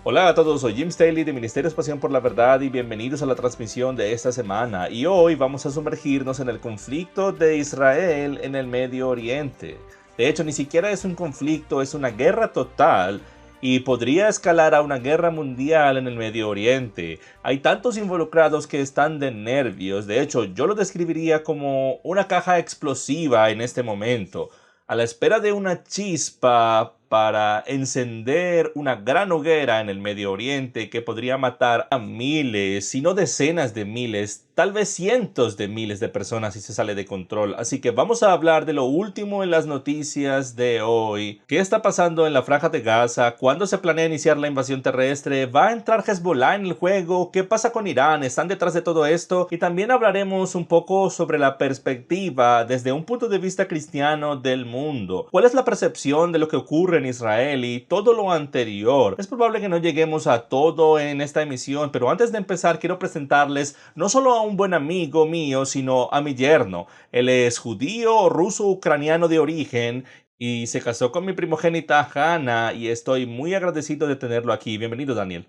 Hola a todos, soy Jim Staley de Ministerios Pasión por la Verdad y bienvenidos a la transmisión de esta semana. Y hoy vamos a sumergirnos en el conflicto de Israel en el Medio Oriente. De hecho, ni siquiera es un conflicto, es una guerra total y podría escalar a una guerra mundial en el Medio Oriente. Hay tantos involucrados que están de nervios. De hecho, yo lo describiría como una caja explosiva en este momento, a la espera de una chispa para encender una gran hoguera en el Medio Oriente que podría matar a miles, si no decenas de miles, tal vez cientos de miles de personas si se sale de control. Así que vamos a hablar de lo último en las noticias de hoy. ¿Qué está pasando en la Franja de Gaza? ¿Cuándo se planea iniciar la invasión terrestre? ¿Va a entrar Hezbollah en el juego? ¿Qué pasa con Irán? ¿Están detrás de todo esto? Y también hablaremos un poco sobre la perspectiva desde un punto de vista cristiano del mundo. ¿Cuál es la percepción de lo que ocurre en Israel y todo lo anterior? Es probable que no lleguemos a todo en esta emisión, pero antes de empezar quiero presentarles no solo a un buen amigo mío, sino a mi yerno. Él es judío, ruso, ucraniano de origen y se casó con mi primogénita Hannah y estoy muy agradecido de tenerlo aquí. Bienvenido, Daniel.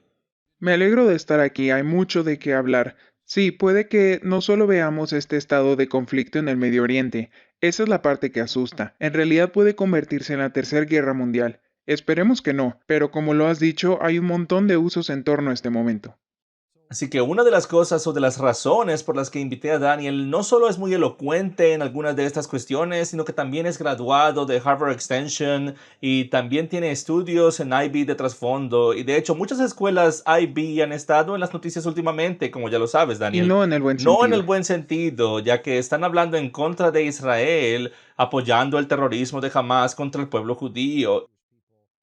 Me alegro de estar aquí, hay mucho de qué hablar. Sí, puede que no solo veamos este estado de conflicto en el Medio Oriente, esa es la parte que asusta. En realidad puede convertirse en la Tercera Guerra Mundial. Esperemos que no, pero como lo has dicho, hay un montón de usos en torno a este momento. Así que una de las cosas o de las razones por las que invité a Daniel no solo es muy elocuente en algunas de estas cuestiones, sino que también es graduado de Harvard Extension y también tiene estudios en IB de trasfondo. Y de hecho, muchas escuelas IB han estado en las noticias últimamente, como ya lo sabes, Y Daniel. no en el buen No en sentido. el buen sentido, ya que están hablando en contra de Israel, apoyando el terrorismo de Hamas contra el pueblo judío.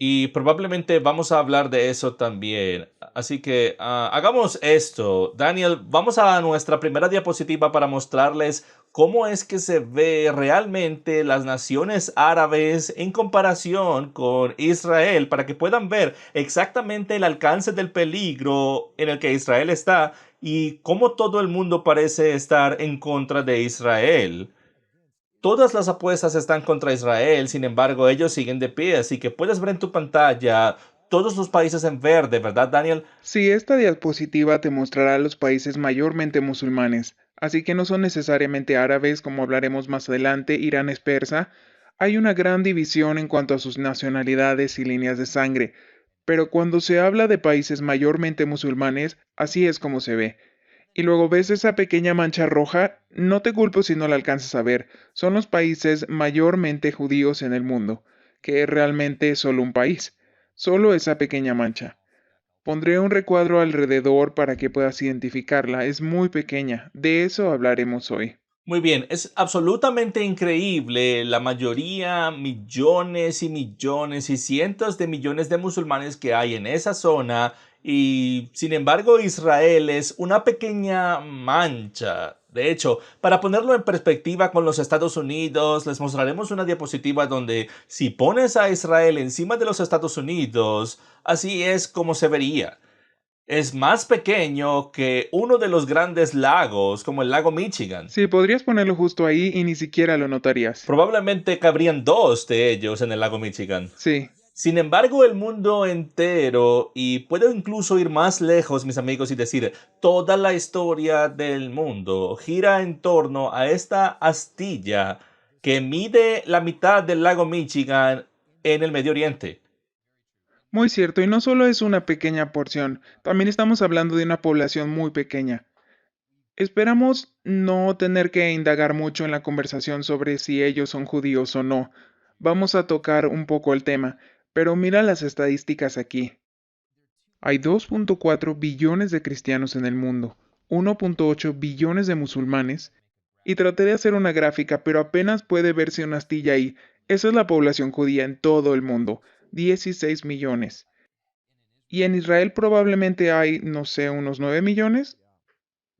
Y probablemente vamos a hablar de eso también. Así que hagamos esto. Daniel, vamos a nuestra primera diapositiva para mostrarles cómo es que se ve realmente las naciones árabes en comparación con Israel, para que puedan ver exactamente el alcance del peligro en el que Israel está y cómo todo el mundo parece estar en contra de Israel. Todas las apuestas están contra Israel, sin embargo, ellos siguen de pie, así que puedes ver en tu pantalla todos los países en verde, ¿verdad, Daniel? Sí, esta diapositiva te mostrará los países mayormente musulmanes, así que no son necesariamente árabes, como hablaremos más adelante. Irán es persa. Hay una gran división en cuanto a sus nacionalidades y líneas de sangre, pero cuando se habla de países mayormente musulmanes, así es como se ve. Y luego ves esa pequeña mancha roja, no te culpo si no la alcanzas a ver, son los países mayormente judíos en el mundo, que es realmente solo un país, solo esa pequeña mancha. Pondré un recuadro alrededor para que puedas identificarla, es muy pequeña, de eso hablaremos hoy. Muy bien, es absolutamente increíble la mayoría, millones y millones y cientos de millones de musulmanes que hay en esa zona y sin embargo Israel es una pequeña mancha. De hecho, para ponerlo en perspectiva con los Estados Unidos, les mostraremos una diapositiva donde si pones a Israel encima de los Estados Unidos, así es como se vería. Es más pequeño que uno de los grandes lagos, como el lago Michigan. Sí, podrías ponerlo justo ahí y ni siquiera lo notarías. Probablemente cabrían dos de ellos en el lago Michigan. Sí, Sin embargo, el mundo entero, y puedo incluso ir más lejos, mis amigos, y decir, toda la historia del mundo gira en torno a esta astilla que mide la mitad del lago Michigan en el Medio Oriente. muy cierto, y no solo es una pequeña porción, también estamos hablando de una población muy pequeña. Esperamos no tener que indagar mucho en la conversación sobre si ellos son judíos o no. Vamos a tocar un poco el tema, pero mira las estadísticas aquí. Hay 2.4 billones de cristianos en el mundo, 1.8 billones de musulmanes, y traté de hacer una gráfica, pero apenas puede verse una astilla ahí. Esa es la población judía en todo el mundo, 16 millones. Y en Israel probablemente hay, no sé, unos 9 millones.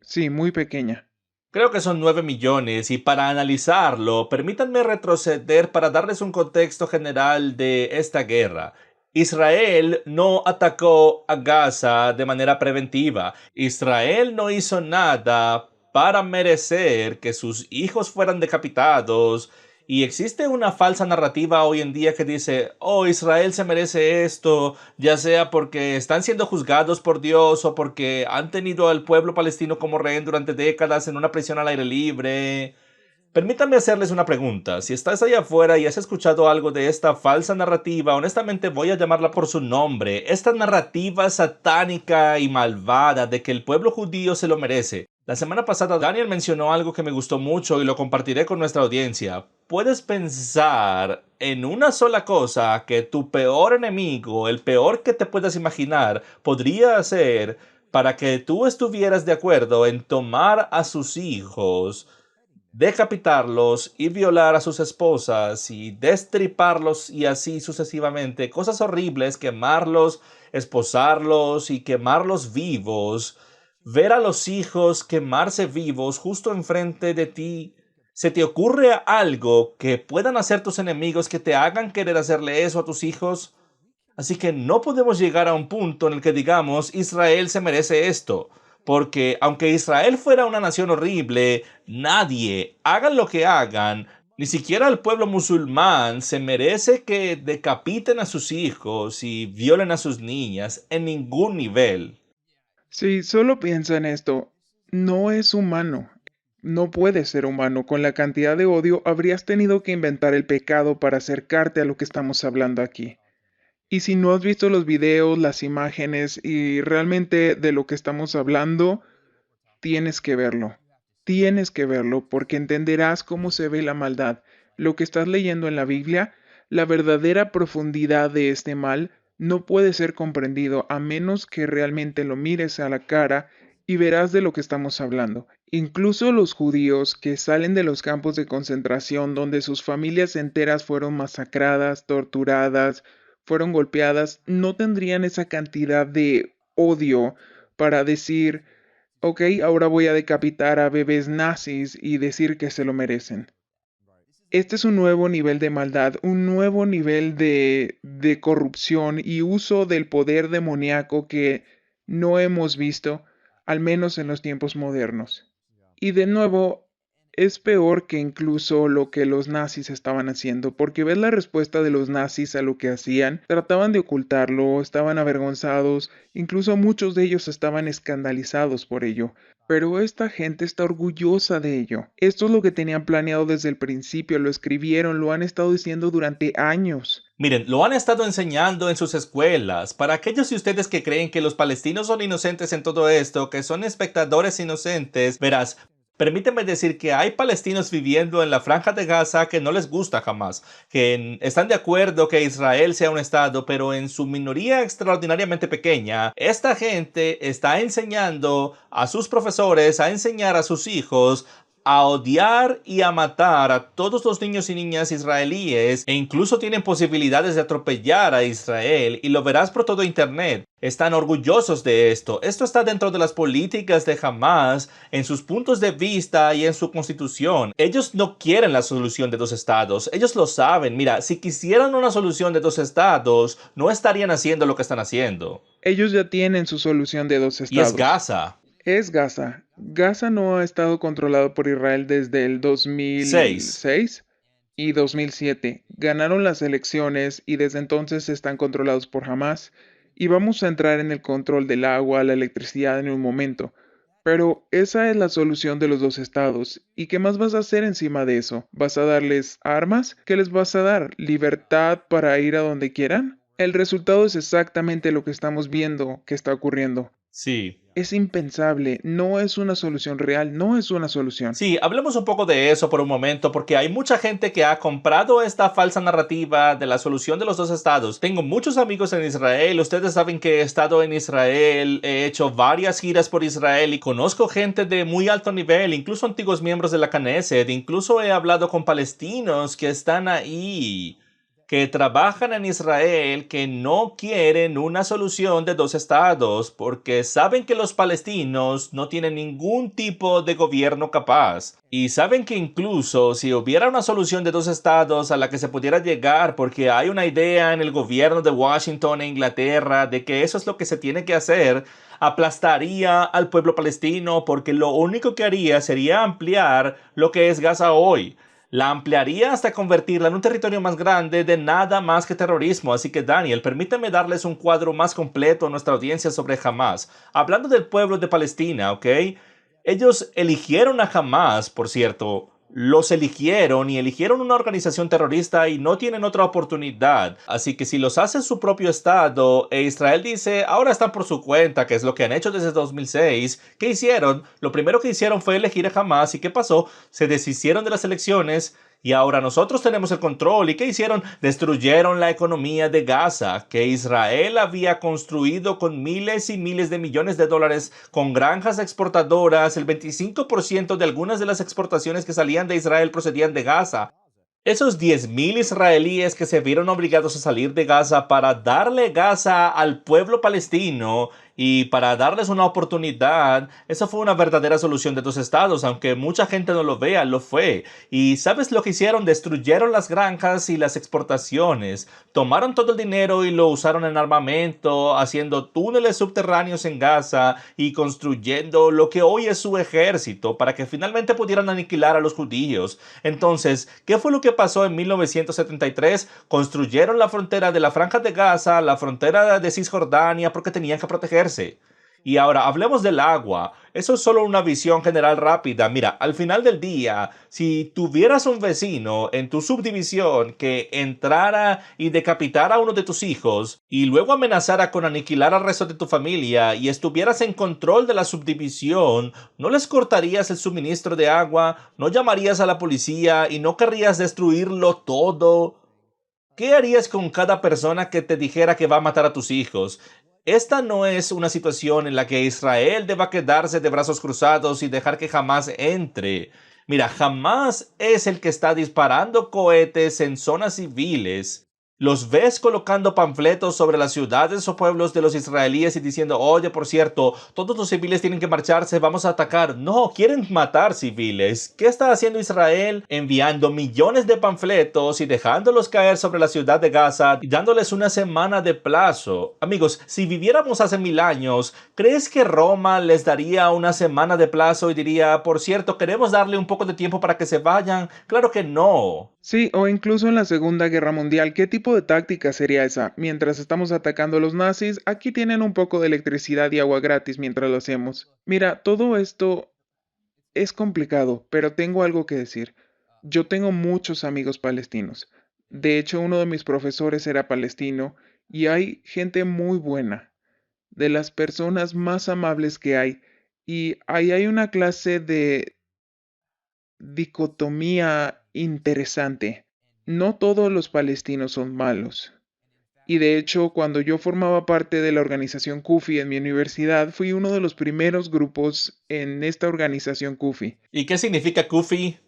Sí, muy pequeña. Creo que son 9 millones y para analizarlo, permítanme retroceder para darles un contexto general de esta guerra. Israel no atacó a Gaza de manera preventiva. Israel no hizo nada para merecer que sus hijos fueran decapitados Y existe una falsa narrativa hoy en día que dice, oh, Israel se merece esto, ya sea porque están siendo juzgados por Dios o porque han tenido al pueblo palestino como rehén durante décadas en una prisión al aire libre. Permítanme hacerles una pregunta. Si estás allá afuera y has escuchado algo de esta falsa narrativa, honestamente voy a llamarla por su nombre, esta narrativa satánica y malvada de que el pueblo judío se lo merece. La semana pasada Daniel mencionó algo que me gustó mucho y lo compartiré con nuestra audiencia. Puedes pensar en una sola cosa que tu peor enemigo, el peor que te puedas imaginar, podría hacer para que tú estuvieras de acuerdo en tomar a sus hijos, decapitarlos y violar a sus esposas y destriparlos y así sucesivamente. Cosas horribles, quemarlos, esposarlos y quemarlos vivos. Ver a los hijos quemarse vivos justo enfrente de ti. ¿Se te ocurre algo que puedan hacer tus enemigos que te hagan querer hacerle eso a tus hijos? Así que no podemos llegar a un punto en el que digamos Israel se merece esto, porque aunque Israel fuera una nación horrible, nadie, hagan lo que hagan, ni siquiera el pueblo musulmán se merece que decapiten a sus hijos y violen a sus niñas en ningún nivel. Sí, solo piensa en esto. No es humano. No puede ser humano. Con la cantidad de odio habrías tenido que inventar el pecado para acercarte a lo que estamos hablando aquí. Y si no has visto los videos, las imágenes y realmente de lo que estamos hablando, tienes que verlo. Tienes que verlo porque entenderás cómo se ve la maldad. Lo que estás leyendo en la Biblia, la verdadera profundidad de este mal, no puede ser comprendido a menos que realmente lo mires a la cara y verás de lo que estamos hablando. Incluso los judíos que salen de los campos de concentración donde sus familias enteras fueron masacradas, torturadas, fueron golpeadas, no tendrían esa cantidad de odio para decir: ok, ahora voy a decapitar a bebés nazis y decir que se lo merecen. Este es un nuevo nivel de maldad, un nuevo nivel de corrupción y uso del poder demoníaco que no hemos visto, al menos en los tiempos modernos. Y de nuevo, es peor que incluso lo que los nazis estaban haciendo, porque ves la respuesta de los nazis a lo que hacían, trataban de ocultarlo, estaban avergonzados, incluso muchos de ellos estaban escandalizados por ello. Pero esta gente está orgullosa de ello. Esto es lo que tenían planeado desde el principio, lo escribieron, lo han estado diciendo durante años. Miren, lo han estado enseñando en sus escuelas. Para aquellos de ustedes que creen que los palestinos son inocentes en todo esto, que son espectadores inocentes, verás, permíteme decir que hay palestinos viviendo en la Franja de Gaza que no les gusta jamás, que están de acuerdo que Israel sea un estado, pero en su minoría extraordinariamente pequeña, esta gente está enseñando a sus profesores, a enseñar a sus hijos a odiar y a matar a todos los niños y niñas israelíes e incluso tienen posibilidades de atropellar a Israel y lo verás por todo internet. Están orgullosos de esto. Esto está dentro de las políticas de Hamas, en sus puntos de vista y en su constitución. Ellos no quieren la solución de dos estados. Ellos lo saben. Mira, si quisieran una solución de dos estados, no estarían haciendo lo que están haciendo. Ellos ya tienen su solución de dos Y es estados. Gaza. Es Gaza. Gaza no ha estado controlado por Israel desde el 6. 2006 y 2007. Ganaron las elecciones y desde entonces están controlados por Hamas. Y vamos a entrar en el control del agua, la electricidad en un momento. Pero esa es la solución de los dos estados. ¿Y qué más vas a hacer encima de eso? ¿Vas a darles armas? ¿Qué les vas a dar? ¿Libertad para ir a donde quieran? El resultado es exactamente lo que estamos viendo que está ocurriendo. Sí. Es impensable, no es una solución real, no es una solución. Sí, hablemos un poco de eso por un momento, porque hay mucha gente que ha comprado esta falsa narrativa de la solución de los dos estados. Tengo muchos amigos en Israel, ustedes saben que he estado en Israel, he hecho varias giras por Israel y conozco gente de muy alto nivel, incluso antiguos miembros de la Knesset, incluso he hablado con palestinos que están ahí, que trabajan en Israel, que no quieren una solución de dos estados porque saben que los palestinos no tienen ningún tipo de gobierno capaz. Y saben que incluso si hubiera una solución de dos estados a la que se pudiera llegar porque hay una idea en el gobierno de Washington e Inglaterra de que eso es lo que se tiene que hacer, aplastaría al pueblo palestino porque lo único que haría sería ampliar lo que es Gaza hoy. La ampliaría hasta convertirla en un territorio más grande de nada más que terrorismo. Así que Daniel, permíteme darles un cuadro más completo a nuestra audiencia sobre Hamas. Hablando del pueblo de Palestina, ¿ok? Ellos eligieron a Hamas, por cierto. Los eligieron y eligieron una organización terrorista y no tienen otra oportunidad. Así que si los hace su propio estado e Israel dice, ahora están por su cuenta, que es lo que han hecho desde 2006, ¿qué hicieron? Lo primero que hicieron fue elegir a Hamas. ¿Y qué pasó? Se deshicieron de las elecciones y ahora nosotros tenemos el control. ¿Y qué hicieron? Destruyeron la economía de Gaza, que Israel había construido con miles y miles de millones de dólares, con granjas exportadoras. El 25% de algunas de las exportaciones que salían de Israel procedían de Gaza. Esos 10.000 israelíes que se vieron obligados a salir de Gaza para darle Gaza al pueblo palestino y para darles una oportunidad, eso fue una verdadera solución de dos estados, aunque mucha gente no lo vea, lo fue. ¿Y sabes lo que hicieron? Destruyeron las granjas y las exportaciones, tomaron todo el dinero y lo usaron en armamento, haciendo túneles subterráneos en Gaza y construyendo lo que hoy es su ejército para que finalmente pudieran aniquilar a los judíos. Entonces, ¿qué fue lo que pasó en 1973? Construyeron la frontera de la Franja de Gaza, la frontera de Cisjordania, porque tenían que protegerse. Y ahora hablemos del agua. Eso es solo una visión general rápida. Mira, al final del día, si tuvieras un vecino en tu subdivisión que entrara y decapitara a uno de tus hijos y luego amenazara con aniquilar al resto de tu familia y estuvieras en control de la subdivisión, ¿no les cortarías el suministro de agua? ¿No llamarías a la policía y no querrías destruirlo todo? ¿Qué harías con cada persona que te dijera que va a matar a tus hijos? Esta no es una situación en la que Israel deba quedarse de brazos cruzados y dejar que Hamas entre. Mira, Hamas es el que está disparando cohetes en zonas civiles. Los ves colocando panfletos sobre las ciudades o pueblos de los israelíes y diciendo, oye, por cierto, todos los civiles tienen que marcharse, vamos a atacar. No, quieren matar civiles. ¿Qué está haciendo Israel? Enviando millones de panfletos y dejándolos caer sobre la ciudad de Gaza y dándoles una semana de plazo. Amigos, si viviéramos hace 1000 años, ¿crees que Roma les daría una semana de plazo y diría, por cierto, queremos darle un poco de tiempo para que se vayan? Claro que no. Sí, o incluso en la Segunda Guerra Mundial, ¿qué tipo de táctica sería esa? Mientras estamos atacando a los nazis, aquí tienen un poco de electricidad y agua gratis mientras lo hacemos. Mira, todo esto es complicado, pero tengo algo que decir. Yo tengo muchos amigos palestinos. De hecho, uno de mis profesores era palestino y hay gente muy buena, de las personas más amables que hay. Y ahí hay una clase de dicotomía interesante. No todos los palestinos son malos. Y de hecho, cuando yo formaba parte de la organización Kufi en mi universidad, fui uno de los primeros grupos en esta organización Kufi. ¿Y qué significa Kufi?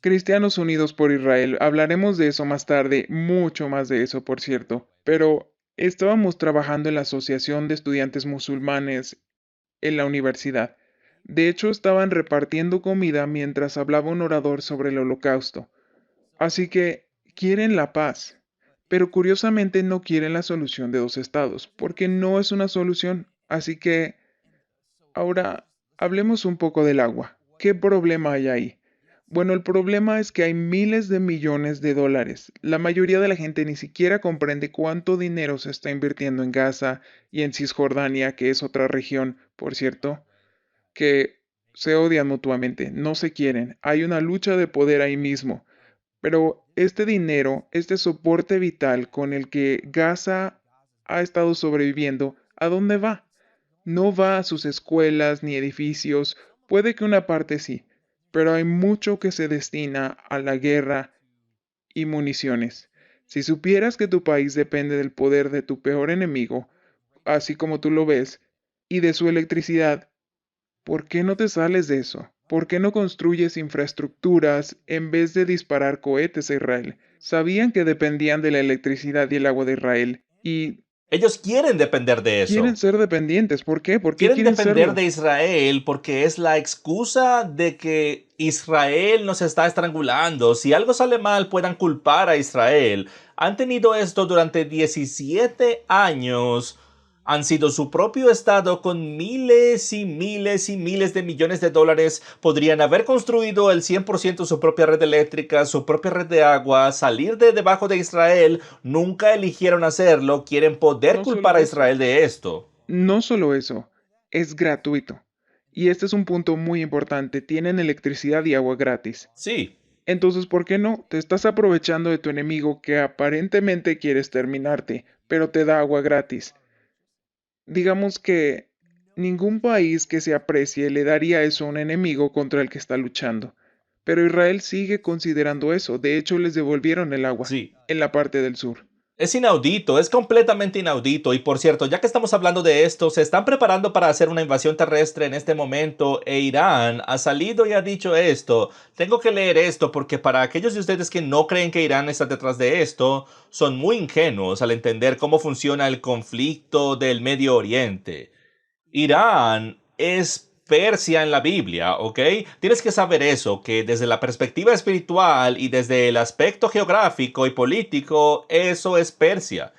Cristianos Unidos por Israel. Hablaremos de eso más tarde, mucho más de eso, por cierto. Pero estábamos trabajando en la Asociación de Estudiantes Musulmanes en la universidad. De hecho, estaban repartiendo comida mientras hablaba un orador sobre el holocausto. Así que quieren la paz, pero curiosamente no quieren la solución de dos estados, porque no es una solución. Así que ahora hablemos un poco del agua. ¿Qué problema hay ahí? Bueno, el problema es que hay miles de millones de dólares. La mayoría de la gente ni siquiera comprende cuánto dinero se está invirtiendo en Gaza y en Cisjordania, que es otra región, por cierto, que se odian mutuamente, no se quieren. Hay una lucha de poder ahí mismo. Pero este dinero, este soporte vital con el que Gaza ha estado sobreviviendo, ¿a dónde va? No va a sus escuelas ni edificios, puede que una parte sí, pero hay mucho que se destina a la guerra y municiones. Si supieras que tu país depende del poder de tu peor enemigo, así como tú lo ves, y de su electricidad, ¿por qué no te sales de eso? ¿Por qué no construyes infraestructuras en vez de disparar cohetes a Israel? Sabían que dependían de la electricidad y el agua de Israel y Ellos quieren depender de quieren eso. ser dependientes. ¿Por qué? ¿Por qué Quieren quieren depender serlo? de Israel porque es la excusa de que Israel nos está estrangulando. Si algo sale mal, puedan culpar a Israel. Han tenido esto durante 17 años. Han sido su propio estado con miles y miles y miles de millones de dólares. Podrían haber construido el 100% su propia red eléctrica, su propia red de agua, salir de debajo de Israel. Nunca eligieron hacerlo. Quieren poder No culpar solo a eso, Israel de esto. no solo eso, es gratuito. Y este es un punto muy importante, tienen electricidad y agua gratis. Sí. Entonces, ¿por qué no? Te estás aprovechando de tu enemigo que aparentemente quieres terminarte, pero te da agua gratis. Digamos que ningún país que se aprecie le daría eso a un enemigo contra el que está luchando. Pero Israel sigue considerando eso. De hecho, les devolvieron el agua Sí. en la parte del sur. Es inaudito, es completamente inaudito. Y por cierto, ya que estamos hablando de esto, se están preparando para hacer una invasión terrestre en este momento e Irán ha salido y ha dicho esto. Tengo que leer esto porque para aquellos de ustedes que no creen que Irán está detrás de esto, son muy ingenuos al entender cómo funciona el conflicto del Medio Oriente. Irán es Persia en la Biblia, ¿ok? Tienes que saber eso, que desde la perspectiva espiritual y desde el aspecto geográfico y político, eso es Persia.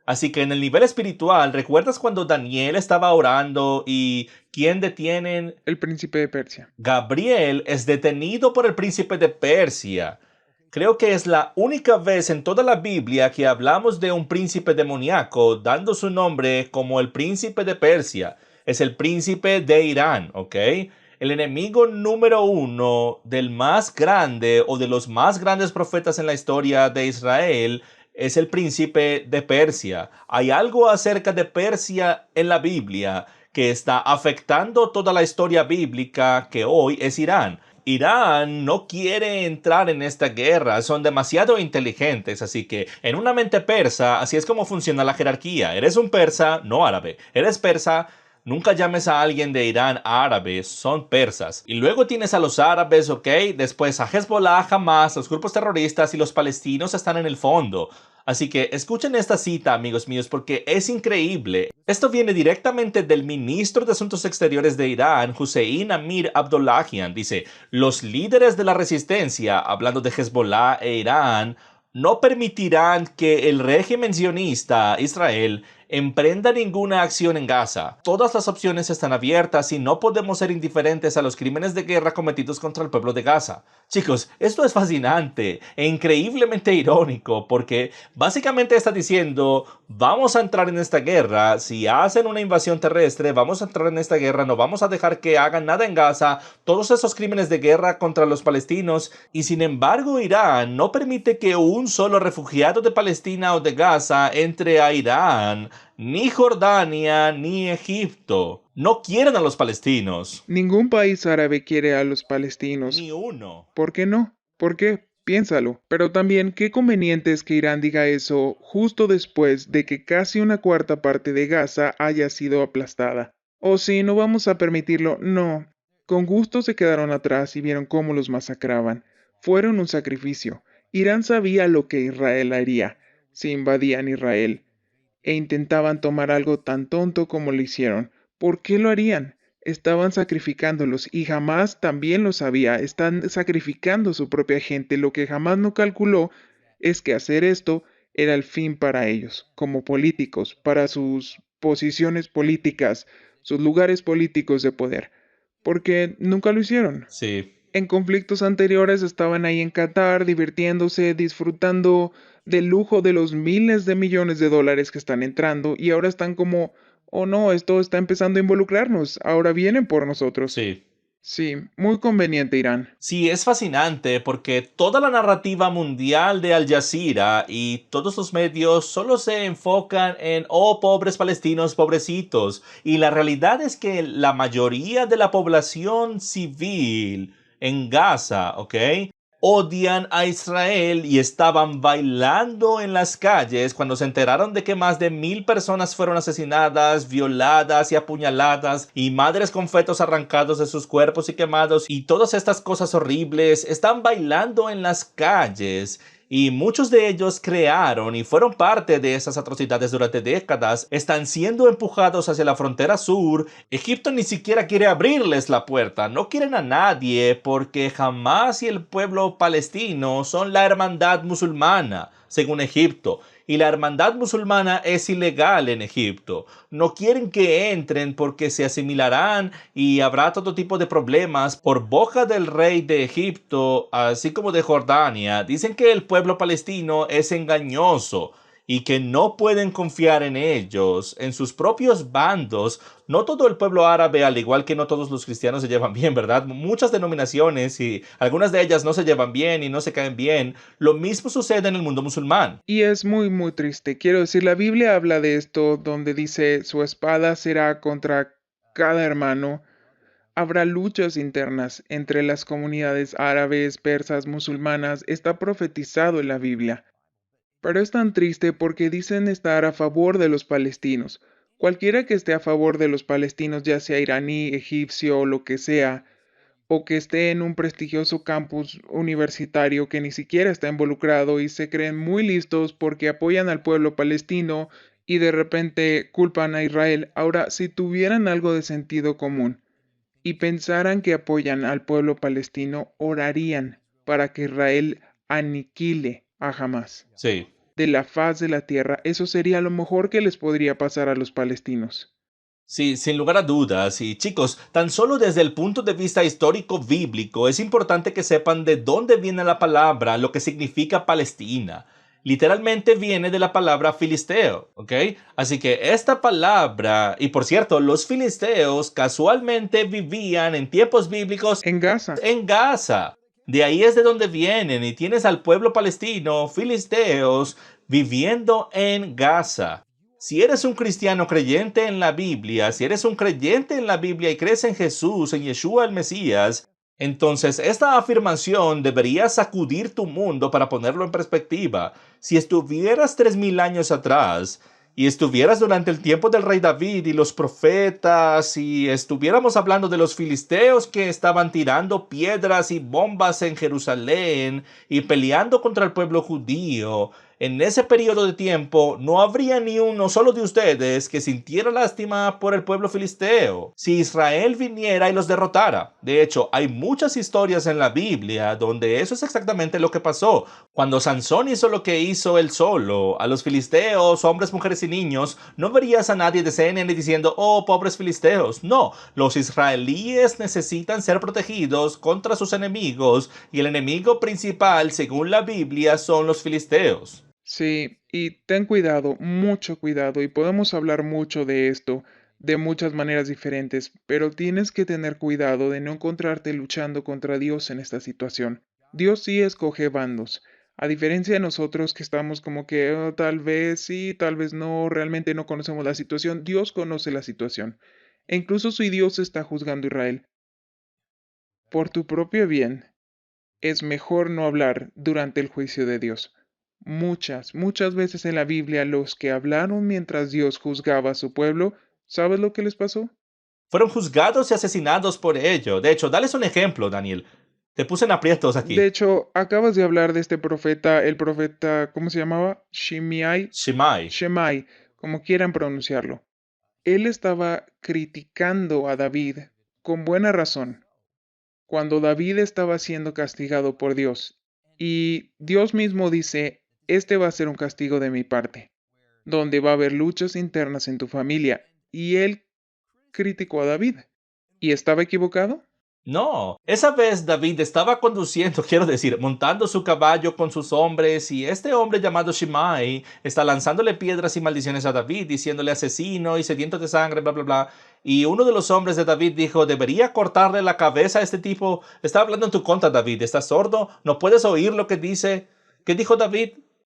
Así que en el nivel espiritual, ¿recuerdas cuando Daniel estaba orando y quién detienen? El príncipe de Persia. Gabriel es detenido por el príncipe de Persia. Creo que es la única vez en toda la Biblia que hablamos de un príncipe demoníaco dando su nombre como el príncipe de Persia. Es el príncipe de Irán, ¿ok? El enemigo número uno del más grande o de los más grandes profetas en la historia de Israel es el príncipe de Persia. Hay algo acerca de Persia en la Biblia que está afectando toda la historia bíblica que hoy es Irán. Irán no quiere entrar en esta guerra, son demasiado inteligentes, así que en una mente persa, así es como funciona la jerarquía. Eres un persa, no árabe. Eres persa, nunca llames a alguien de Irán árabe, son persas. Y luego tienes a los árabes, ¿ok? Después a Hezbollah, Hamas, los grupos terroristas y los palestinos están en el fondo. Así que escuchen esta cita, amigos míos, porque es increíble. Esto viene directamente del ministro de Asuntos Exteriores de Irán, Hussein Amir Abdollahian. Dice, los líderes de la resistencia, hablando de Hezbollah e Irán, no permitirán que el régimen sionista, Israel, emprenda ninguna acción en Gaza. Todas las opciones están abiertas y no podemos ser indiferentes a los crímenes de guerra cometidos contra el pueblo de Gaza. Chicos, esto es fascinante e increíblemente irónico porque básicamente está diciendo, vamos a entrar en esta guerra, si hacen una invasión terrestre, vamos a entrar en esta guerra, no vamos a dejar que hagan nada en Gaza, todos esos crímenes de guerra contra los palestinos, y sin embargo Irán no permite que un solo refugiado de Palestina o de Gaza entre a Irán, ni Jordania, ni Egipto. No quieren a los palestinos. Ningún país árabe quiere a los palestinos. Ni uno. ¿Por qué no? ¿Por qué? Piénsalo. Pero también, qué conveniente es que Irán diga eso justo después de que casi una cuarta parte de Gaza haya sido aplastada. O si no vamos a permitirlo, no. Con gusto se quedaron atrás y vieron cómo los masacraban. Fueron un sacrificio. Irán sabía lo que Israel haría si invadían Israel e intentaban tomar algo tan tonto como lo hicieron. ¿Por qué lo harían? Estaban sacrificándolos y jamás también lo sabía. Están sacrificando a su propia gente. Lo que jamás no calculó es que hacer esto era el fin para ellos, como políticos, para sus posiciones políticas, sus lugares políticos de poder. Porque nunca lo hicieron. Sí. En conflictos anteriores estaban ahí en Qatar, divirtiéndose, disfrutando del lujo de los miles de millones de dólares que están entrando y ahora están como, oh no, esto está empezando a involucrarnos, ahora vienen por nosotros. Sí. Sí, muy conveniente, Irán. Sí, es fascinante porque toda la narrativa mundial de Al Jazeera y todos los medios solo se enfocan en, oh, pobres palestinos, pobrecitos. Y la realidad es que la mayoría de la población civil en Gaza, ¿ok? Odian a Israel y estaban bailando en las calles cuando se enteraron de que más de 1,000 personas fueron asesinadas, violadas y apuñaladas y madres con fetos arrancados de sus cuerpos y quemados y todas estas cosas horribles. Están bailando en las calles. Y muchos de ellos crearon y fueron parte de esas atrocidades durante décadas. Están siendo empujados hacia la frontera sur. Egipto ni siquiera quiere abrirles la puerta. No quieren a nadie porque Hamás y el pueblo palestino son la hermandad musulmana, según Egipto. y la hermandad musulmana es ilegal en Egipto. No quieren que entren porque se asimilarán y habrá todo tipo de problemas por boca del rey de Egipto, así como de Jordania. Dicen que el pueblo palestino es engañoso y que no pueden confiar en ellos, en sus propios bandos. No todo el pueblo árabe, al igual que no todos los cristianos, se llevan bien, ¿verdad? Muchas denominaciones y algunas de ellas no se llevan bien y no se caen bien. Lo mismo sucede en el mundo musulmán. Y es muy, muy triste. Quiero decir, la Biblia habla de esto donde dice, su espada será contra cada hermano. Habrá luchas internas entre las comunidades árabes, persas, musulmanas. Está profetizado en la Biblia. Pero es tan triste porque dicen estar a favor de los palestinos. Cualquiera que esté a favor de los palestinos, ya sea iraní, egipcio o lo que sea, o que esté en un prestigioso campus universitario que ni siquiera está involucrado y se creen muy listos porque apoyan al pueblo palestino y de repente culpan a Israel. Ahora, si tuvieran algo de sentido común y pensaran que apoyan al pueblo palestino, orarían para que Israel aniquile a Hamás Sí. de la faz de la tierra. Eso sería lo mejor que les podría pasar a los palestinos. Sí, sin lugar a dudas. Y chicos, tan solo desde el punto de vista histórico bíblico, es importante que sepan de dónde viene la palabra, lo que significa Palestina. Literalmente viene de la palabra filisteo, ¿ok? Así que esta palabra, y por cierto, los filisteos casualmente vivían en tiempos bíblicos En Gaza. en Gaza. De ahí es de donde vienen y tienes al pueblo palestino, filisteos, viviendo en Gaza. Si eres un cristiano creyente en la Biblia, si eres un creyente en la Biblia y crees en Jesús, en Yeshua el Mesías, entonces esta afirmación debería sacudir tu mundo para ponerlo en perspectiva. Si estuvieras 3000 años atrás y estuvieras durante el tiempo del rey David y los profetas y estuviéramos hablando de los filisteos que estaban tirando piedras y bombas en Jerusalén y peleando contra el pueblo judío, en ese periodo de tiempo no habría ni uno solo de ustedes que sintiera lástima por el pueblo filisteo si Israel viniera y los derrotara. De hecho, hay muchas historias en la Biblia donde eso es exactamente lo que pasó. Cuando Sansón hizo lo que hizo él solo, a los filisteos, hombres, mujeres y niños, no verías a nadie de CNN diciendo, oh, pobres filisteos. No, los israelíes necesitan ser protegidos contra sus enemigos y el enemigo principal, según la Biblia, son los filisteos. Sí, y ten cuidado, mucho cuidado, y podemos hablar mucho de esto de muchas maneras diferentes, pero tienes que tener cuidado de no encontrarte luchando contra Dios en esta situación. Dios sí escoge bandos, a diferencia de nosotros que estamos como que "Oh, tal vez sí, tal vez no, realmente no conocemos la situación, Dios conoce la situación. E incluso si Dios está juzgando a Israel, por tu propio bien, es mejor no hablar durante el juicio de Dios. Muchas veces en la Biblia los que hablaron mientras Dios juzgaba a su pueblo, ¿sabes lo que les pasó? Fueron juzgados y asesinados por ello. De hecho, dales un ejemplo, Daniel. Te puse en aprietos De aquí. hecho, acabas de hablar de este profeta, el profeta, ¿cómo se llamaba? Shimai. Shemai, como quieran pronunciarlo. Él estaba criticando a David con buena razón, cuando David estaba siendo castigado por Dios. Y Dios mismo dice, este va a ser un castigo de mi parte, donde va a haber luchas internas en tu familia. Y él criticó a David. ¿Y estaba equivocado? No, esa vez David estaba conduciendo, quiero decir, montando su caballo con sus hombres y este hombre llamado Shimei está lanzándole piedras y maldiciones a David, diciéndole asesino y sediento de sangre, bla, bla, bla. Y uno de los hombres de David dijo, debería cortarle la cabeza a este tipo. Está hablando en tu contra, David. ¿Estás sordo? ¿No puedes oír lo que dice? ¿Qué dijo David?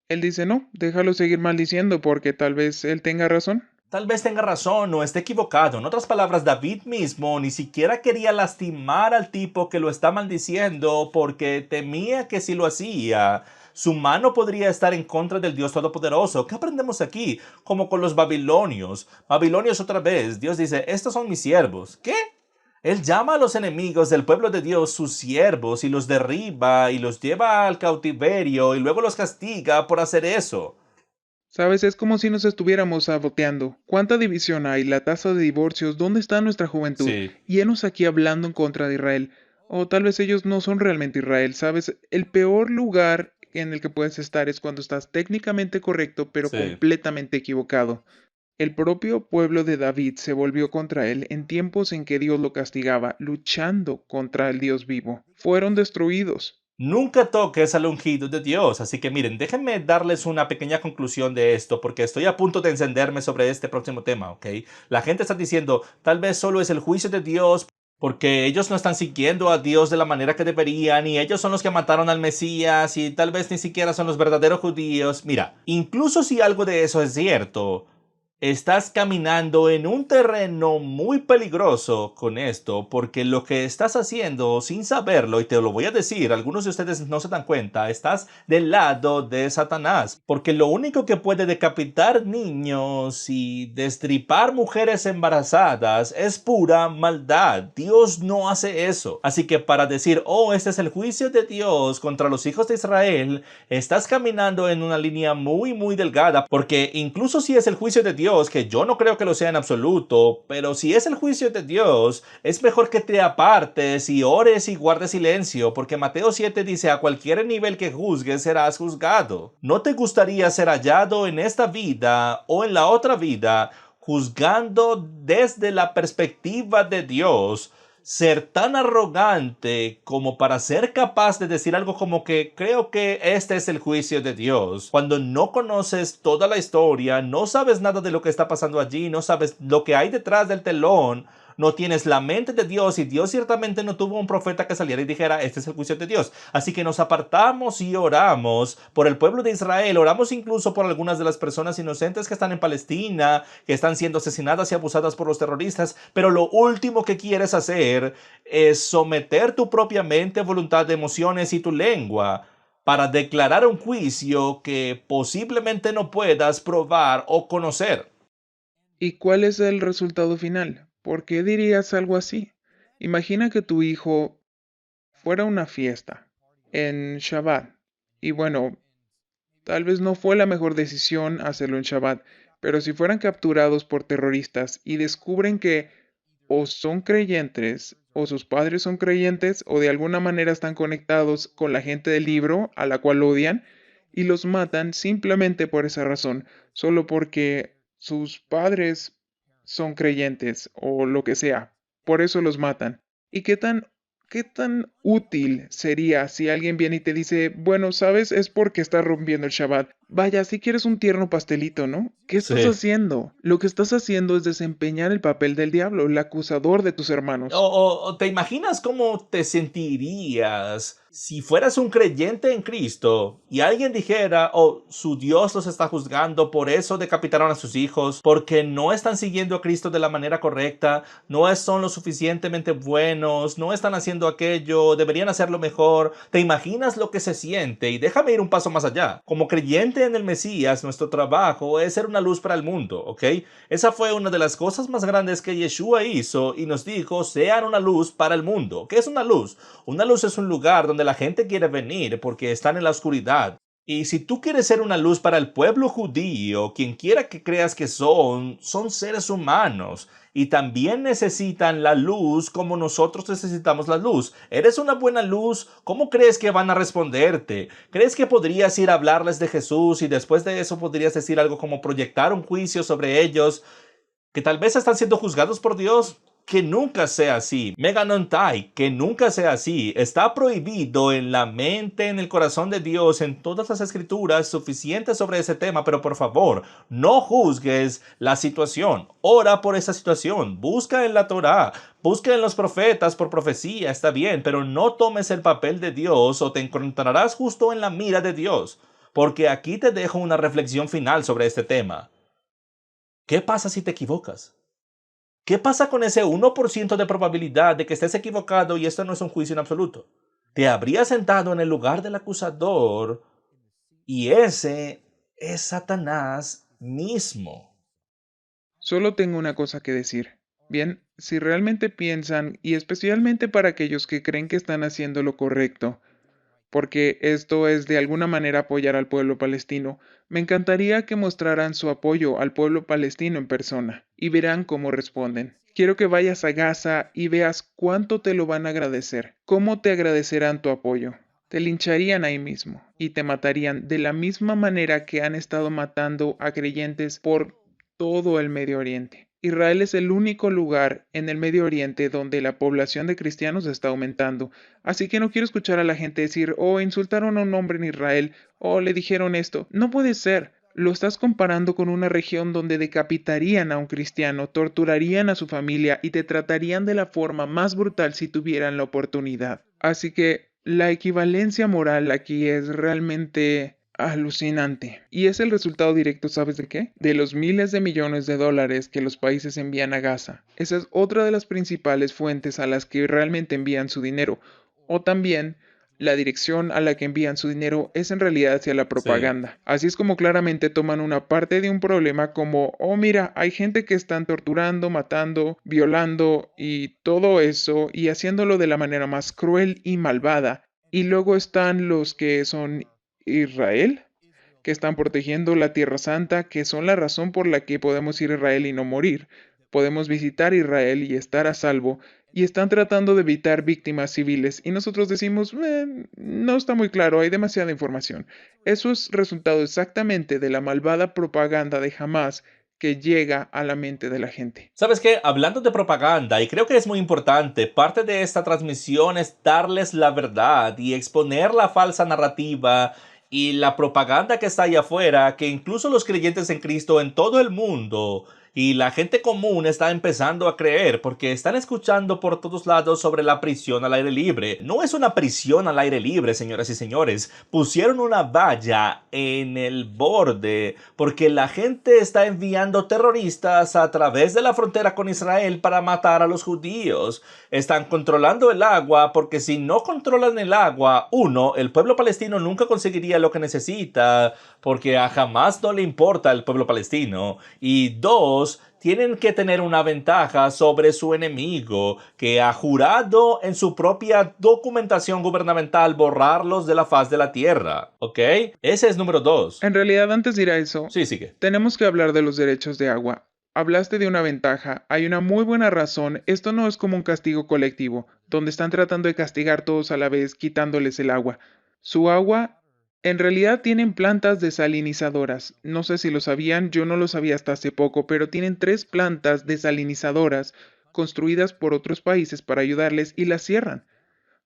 Él dice, no, déjalo seguir maldiciendo porque tal vez él tenga razón. Tal vez tenga razón o esté equivocado. En otras palabras, David mismo ni siquiera quería lastimar al tipo que lo está maldiciendo porque temía que si lo hacía, su mano podría estar en contra del Dios Todopoderoso. ¿Qué aprendemos aquí? Como con los babilonios. Babilonios otra vez. Dios dice, estos son mis siervos. ¿Qué? Él llama a los enemigos del pueblo de Dios sus siervos y los derriba y los lleva al cautiverio y luego los castiga por hacer eso. Sabes, es como si nos estuviéramos saboteando. ¿Cuánta división hay? La tasa de divorcios, ¿dónde está nuestra juventud? Sí. Y enos aquí hablando en contra de Israel. O tal vez ellos no son realmente Israel, ¿sabes? El peor lugar en el que puedes estar es cuando estás técnicamente correcto, pero Sí. completamente equivocado. El propio pueblo de David se volvió contra él en tiempos en que Dios lo castigaba, luchando contra el Dios vivo. Fueron destruidos. Nunca toques al ungido de Dios. Así que miren, déjenme darles una pequeña conclusión de esto, porque estoy a punto de encenderme sobre este próximo tema, ¿ok? La gente está diciendo, tal vez solo es el juicio de Dios porque ellos no están siguiendo a Dios de la manera que deberían y ellos son los que mataron al Mesías y tal vez ni siquiera son los verdaderos judíos. Mira, incluso si algo de eso es cierto, estás caminando en un terreno muy peligroso con esto, porque lo que estás haciendo sin saberlo, y te lo voy a decir, algunos de ustedes no se dan cuenta, estás del lado de Satanás, porque lo único que puede decapitar niños y destripar mujeres embarazadas es pura maldad. Dios no hace eso. Así que para decir, oh, este es el juicio de Dios contra los hijos de Israel, estás caminando en una línea muy, muy delgada, porque incluso si es el juicio de Dios, que yo no creo que lo sea en absoluto, pero si es el juicio de Dios, es mejor que te apartes y ores y guardes silencio, porque Mateo 7 dice, a cualquier nivel que juzgues serás juzgado. ¿No te gustaría ser hallado en esta vida o en la otra vida, juzgando desde la perspectiva de Dios? Ser tan arrogante como para ser capaz de decir algo como que creo que este es el juicio de Dios, cuando no conoces toda la historia, no sabes nada de lo que está pasando allí, no sabes lo que hay detrás del telón, no tienes la mente de Dios y Dios ciertamente no tuvo un profeta que saliera y dijera, este es el juicio de Dios. Así que nos apartamos y oramos por el pueblo de Israel, oramos incluso por algunas de las personas inocentes que están en Palestina, que están siendo asesinadas y abusadas por los terroristas, pero lo último que quieres hacer es someter tu propia mente, voluntad, emociones y tu lengua para declarar un juicio que posiblemente no puedas probar o conocer. ¿Y cuál es el resultado final? ¿Por qué dirías algo así? Imagina que tu hijo fuera una fiesta en Shabbat. Y bueno, tal vez no fue la mejor decisión hacerlo en Shabbat, pero si fueran capturados por terroristas y descubren que o son creyentes, o sus padres son creyentes, o de alguna manera están conectados con la gente del libro a la cual odian, y los matan simplemente por esa razón, solo porque sus padres son creyentes o lo que sea. Por eso los matan. ¿Y qué tan útil sería si alguien viene y te dice, bueno, sabes, es porque estás rompiendo el Shabbat? Vaya, si quieres un tierno pastelito, ¿no? ¿Qué estás Sí. haciendo? Lo que estás haciendo es desempeñar el papel del diablo, el acusador de tus O, hermanos. o te imaginas cómo te sentirías si fueras un creyente en Cristo y alguien dijera, oh, su Dios los está juzgando, por eso decapitaron a sus hijos, porque no están siguiendo a Cristo de la manera correcta, son lo suficientemente buenos, no están haciendo aquello, deberían hacerlo mejor? ¿Te imaginas lo que se siente? Y déjame ir un paso más allá. Como creyente en el Mesías, nuestro trabajo es ser una luz para el mundo, ¿ok? Esa fue una de las cosas más grandes que Yeshua hizo y nos dijo, sean una luz para el mundo. ¿Qué es una luz? Una luz es un lugar donde la gente quiere venir porque están en la oscuridad. Y si tú quieres ser una luz para el pueblo judío, quien quiera que creas que son seres humanos y también necesitan la luz como nosotros necesitamos la luz. ¿Eres una buena luz? ¿Cómo crees que van a responderte? ¿Crees que podrías ir a hablarles de Jesús y después de eso podrías decir algo como proyectar un juicio sobre ellos que tal vez están siendo juzgados por Dios? Que nunca sea así. Meganontai, que nunca sea así. Está prohibido en la mente, en el corazón de Dios, en todas las escrituras suficientes sobre ese tema, pero por favor, no juzgues la situación. Ora por esa situación. Busca en la Torá. Busca en los profetas por profecía, está bien, pero no tomes el papel de Dios o te encontrarás justo en la mira de Dios. Porque aquí te dejo una reflexión final sobre este tema. ¿Qué pasa si te equivocas? ¿Qué pasa con ese 1% de probabilidad de que estés equivocado y esto no es un juicio en absoluto? Te habrías sentado en el lugar del acusador y ese es Satanás mismo. Solo tengo una cosa que decir. Bien, si realmente piensan, y especialmente para aquellos que creen que están haciendo lo correcto, porque esto es de alguna manera apoyar al pueblo palestino, me encantaría que mostraran su apoyo al pueblo palestino en persona y verán cómo responden. Quiero que vayas a Gaza y veas cuánto te lo van a agradecer, cómo te agradecerán tu apoyo. Te lincharían ahí mismo y te matarían de la misma manera que han estado matando a creyentes por todo el Medio Oriente. Israel es el único lugar en el Medio Oriente donde la población de cristianos está aumentando. Así que no quiero escuchar a la gente decir, oh, insultaron a un hombre en Israel, o le dijeron esto. No puede ser. Lo estás comparando con una región donde decapitarían a un cristiano, torturarían a su familia y te tratarían de la forma más brutal si tuvieran la oportunidad. Así que la equivalencia moral aquí es realmente alucinante. Y es el resultado directo, ¿sabes de qué? De los miles de millones de dólares que los países envían a Gaza. Esa es otra de las principales fuentes a las que realmente envían su dinero. O también la dirección a la que envían su dinero es en realidad hacia la Sí. propaganda. Así es como claramente toman una parte de un problema como, oh mira, hay gente que están torturando, matando, violando y todo eso y haciéndolo de la manera más cruel y malvada. Y luego están los que son Israel, que están protegiendo la Tierra Santa, que son la razón por la que podemos ir a Israel y no morir. Podemos visitar Israel y estar a salvo, y están tratando de evitar víctimas civiles, y nosotros decimos, no está muy claro, hay demasiada información. Eso es resultado exactamente de la malvada propaganda de Hamas que llega a la mente de la gente. ¿Sabes qué? Hablando de propaganda, y creo que es muy importante, parte de esta transmisión es darles la verdad y exponer la falsa narrativa y la propaganda que está allá afuera, que incluso los creyentes en Cristo en todo el mundo y la gente común está empezando a creer porque están escuchando por todos lados sobre la prisión al aire libre. No es una prisión al aire libre, señoras y señores. Pusieron una valla en el borde porque la gente está enviando terroristas a través de la frontera con Israel para matar a los judíos. Están controlando el agua porque si no controlan el agua, uno, el pueblo palestino nunca conseguiría lo que necesita porque a Hamas no le importa el pueblo palestino. Y dos, tienen que tener una ventaja sobre su enemigo, que ha jurado en su propia documentación gubernamental borrarlos de la faz de la tierra. ¿Ok? Ese es número dos. En realidad, antes de ir a eso, Sí, sigue. tenemos que hablar de los derechos de agua. Hablaste de una ventaja, hay una muy buena razón, esto no es como un castigo colectivo, donde están tratando de castigar todos a la vez quitándoles el agua. Su agua, en realidad tienen plantas desalinizadoras. No sé si lo sabían, yo no lo sabía hasta hace poco, pero tienen 3 plantas desalinizadoras construidas por otros países para ayudarles y las cierran.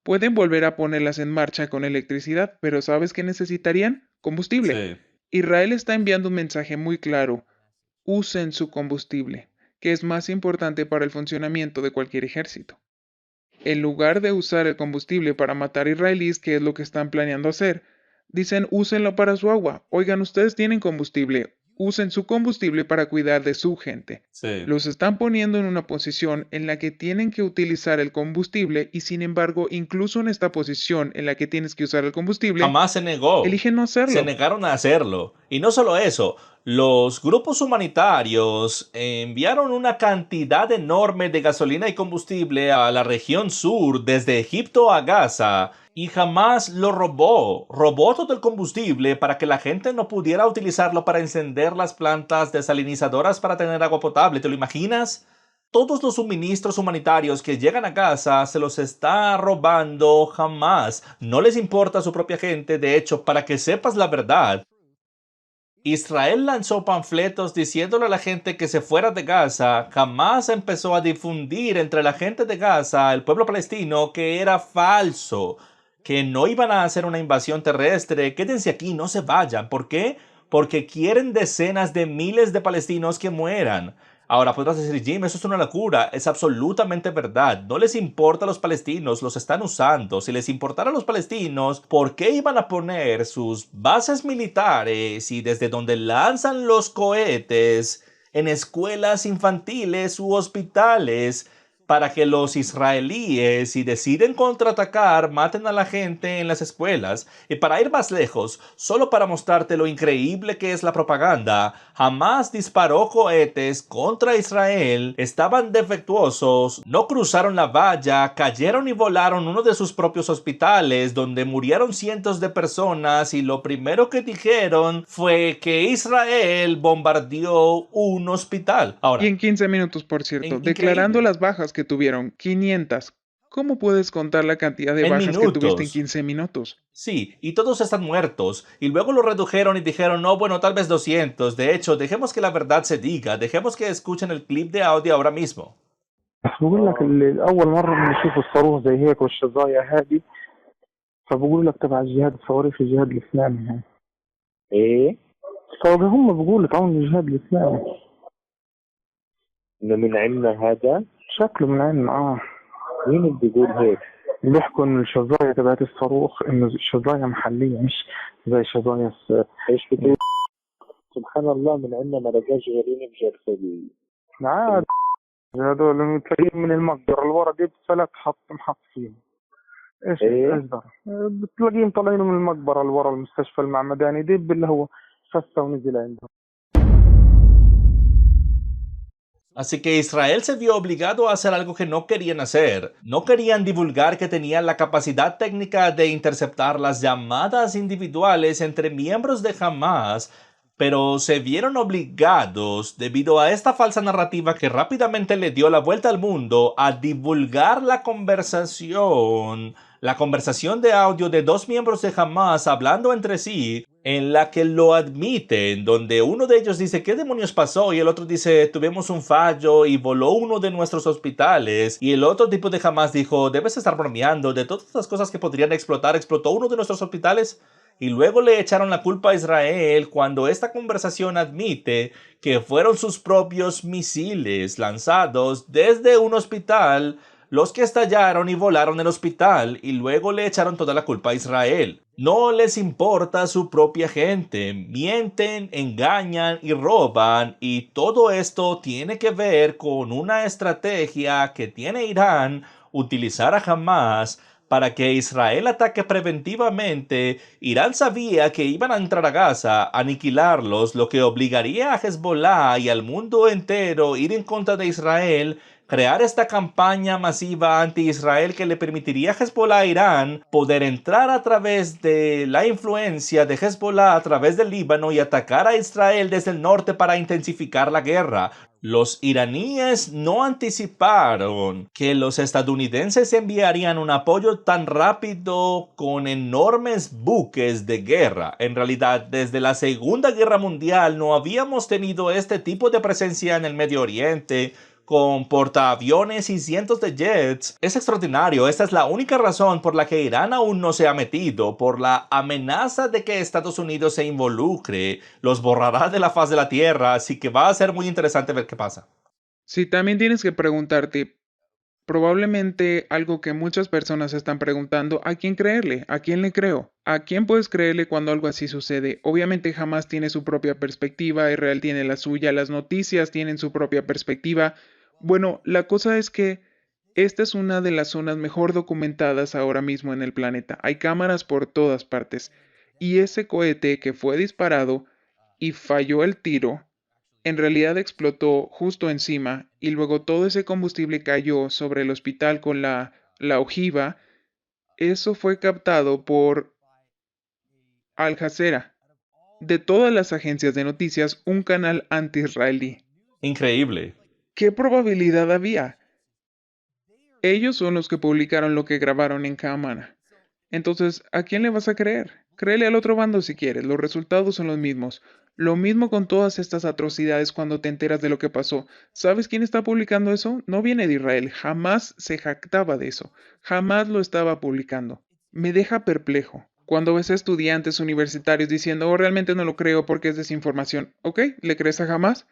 Pueden volver a ponerlas en marcha con electricidad, pero ¿sabes qué necesitarían? Combustible. Sí. Israel está enviando un mensaje muy claro. Usen su combustible, que es más importante para el funcionamiento de cualquier ejército. En lugar de usar el combustible para matar israelíes, que es lo que están planeando hacer, dicen úsenlo para su agua. Oigan, ustedes tienen combustible, usen su combustible para cuidar de su gente. Sí. Los están poniendo en una posición en la que tienen que utilizar el combustible y sin embargo, incluso en esta posición en la que tienes que usar el combustible, Jamás se negó. eligen no Se hacerlo. negaron a hacerlo. Y no solo eso, los grupos humanitarios enviaron una cantidad enorme de gasolina y combustible a la región sur, desde Egipto a Gaza, y jamás lo robó. Robó todo el combustible para que la gente no pudiera utilizarlo para encender las plantas desalinizadoras para tener agua potable. ¿Te lo imaginas? Todos los suministros humanitarios que llegan a Gaza se los está robando jamás. No les importa a su propia gente. De hecho, para que sepas la verdad, Israel lanzó panfletos diciéndole a la gente que se fuera de Gaza. Jamás empezó a difundir entre la gente de Gaza, el pueblo palestino, que era falso, que no iban a hacer una invasión terrestre. Quédense aquí, no se vayan. ¿Por qué? Porque quieren decenas de miles de palestinos que mueran. Ahora podrás decir, Jim, eso es una locura. Es absolutamente verdad. No les importa a los palestinos, los están usando. Si les importara a los palestinos, ¿por qué iban a poner sus bases militares y desde donde lanzan los cohetes en escuelas infantiles u hospitales? Para que los israelíes, si deciden contraatacar, maten a la gente en las escuelas. Y para ir más lejos, solo para mostrarte lo increíble que es la propaganda, Hamas disparó cohetes contra Israel, estaban defectuosos, no cruzaron la valla, cayeron y volaron uno de sus propios hospitales, donde murieron cientos de personas, y lo primero que dijeron fue que Israel bombardeó un hospital. Y Ahora, en 15 minutos, por cierto, declarando increíble. las bajas que tuvieron, 500. ¿Cómo puedes contar la cantidad de En bajas que tuviste en minutos. 15 minutos? Sí, y todos están muertos. Y luego lo redujeron y dijeron, no, bueno, tal vez 200. De hecho, dejemos que la verdad se diga. Dejemos que escuchen el clip de audio ahora mismo. بس بقول لك أول مرة بنشوف الصاروخ زي هيك والشظايا هذه فبقول لك تبع الجهاد الصواريخ الجهاد الإسلامي هاي ايه فهم بيقولوا تعاون الجهاد الإسلامي انه من عندنا هذا. شكله من عندنا مين اللي بيقول هيك؟ بيحكوا إن الشظايا تبعت الصاروخ إنه الشظايا محلية مش زي شظايا ايش بتقول؟ سبحان الله، من عندنا ما لقاش غيرين بجرثومية. عاد هذول تلاقيهم من المقبرة الورا دي بثلاث محط فيهم ايش ايه ايش ده بتلاقيهم طالعين من المقبرة اللي ورا المستشفى المعمداني دي اللي هو فسه ونزل عندهم. Así que Israel se vio obligado a hacer algo que no querían hacer. No querían divulgar que tenían la capacidad técnica de interceptar las llamadas individuales entre miembros de Hamas, pero se vieron obligados, debido a esta falsa narrativa que rápidamente le dio la vuelta al mundo, a divulgar la conversación de audio de dos miembros de Hamas hablando entre sí, en la que lo admiten, donde uno de ellos dice ¿qué demonios pasó? Y el otro dice tuvimos un fallo y voló uno de nuestros hospitales, y el otro tipo de Hamas dijo debes estar bromeando, de todas las cosas que podrían explotar, explotó uno de nuestros hospitales. Y luego le echaron la culpa a Israel cuando esta conversación admite que fueron sus propios misiles lanzados desde un hospital los que estallaron y volaron el hospital, y luego le echaron toda la culpa a Israel. No les importa su propia gente, mienten, engañan y roban, y todo esto tiene que ver con una estrategia que tiene Irán utilizar a Hamas para que Israel ataque preventivamente. Irán sabía que iban a entrar a Gaza, aniquilarlos, lo que obligaría a Hezbollah y al mundo entero a ir en contra de Israel, crear esta campaña masiva anti-Israel que le permitiría a Hezbollah a Irán poder entrar a través de la influencia de Hezbollah a través del Líbano y atacar a Israel desde el norte para intensificar la guerra. Los iraníes no anticiparon que los estadounidenses enviarían un apoyo tan rápido con enormes buques de guerra. En realidad, desde la Segunda Guerra Mundial no habíamos tenido este tipo de presencia en el Medio Oriente, con portaaviones y cientos de jets. Es extraordinario. Esta es la única razón por la que Irán aún no se ha metido, por la amenaza de que Estados Unidos se involucre. Los borrará de la faz de la tierra, así que va a ser muy interesante ver qué pasa. Sí, también tienes que preguntarte, probablemente algo que muchas personas están preguntando, ¿a quién creerle? ¿A quién le creo? ¿A quién puedes creerle cuando algo así sucede? Obviamente Hamas tiene su propia perspectiva, Israel tiene la suya, las noticias tienen su propia perspectiva. Bueno, la cosa es que esta es una de las zonas mejor documentadas ahora mismo en el planeta. Hay cámaras por todas partes. Y ese cohete que fue disparado y falló el tiro, en realidad explotó justo encima y luego todo ese combustible cayó sobre el hospital con la ojiva. Eso fue captado por Al Jazeera. De todas las agencias de noticias, un canal anti-israelí. Increíble. ¿Qué probabilidad había? Ellos son los que publicaron lo que grabaron en cámara. Entonces, ¿a quién le vas a creer? Créele al otro bando si quieres, los resultados son los mismos. Lo mismo con todas estas atrocidades cuando te enteras de lo que pasó. ¿Sabes quién está publicando eso? No viene de Israel, jamás se jactaba de eso, jamás lo estaba publicando. Me deja perplejo. Cuando ves a estudiantes universitarios diciendo, oh, realmente no lo creo porque es desinformación. ¿Ok? ¿Le crees a Hamas?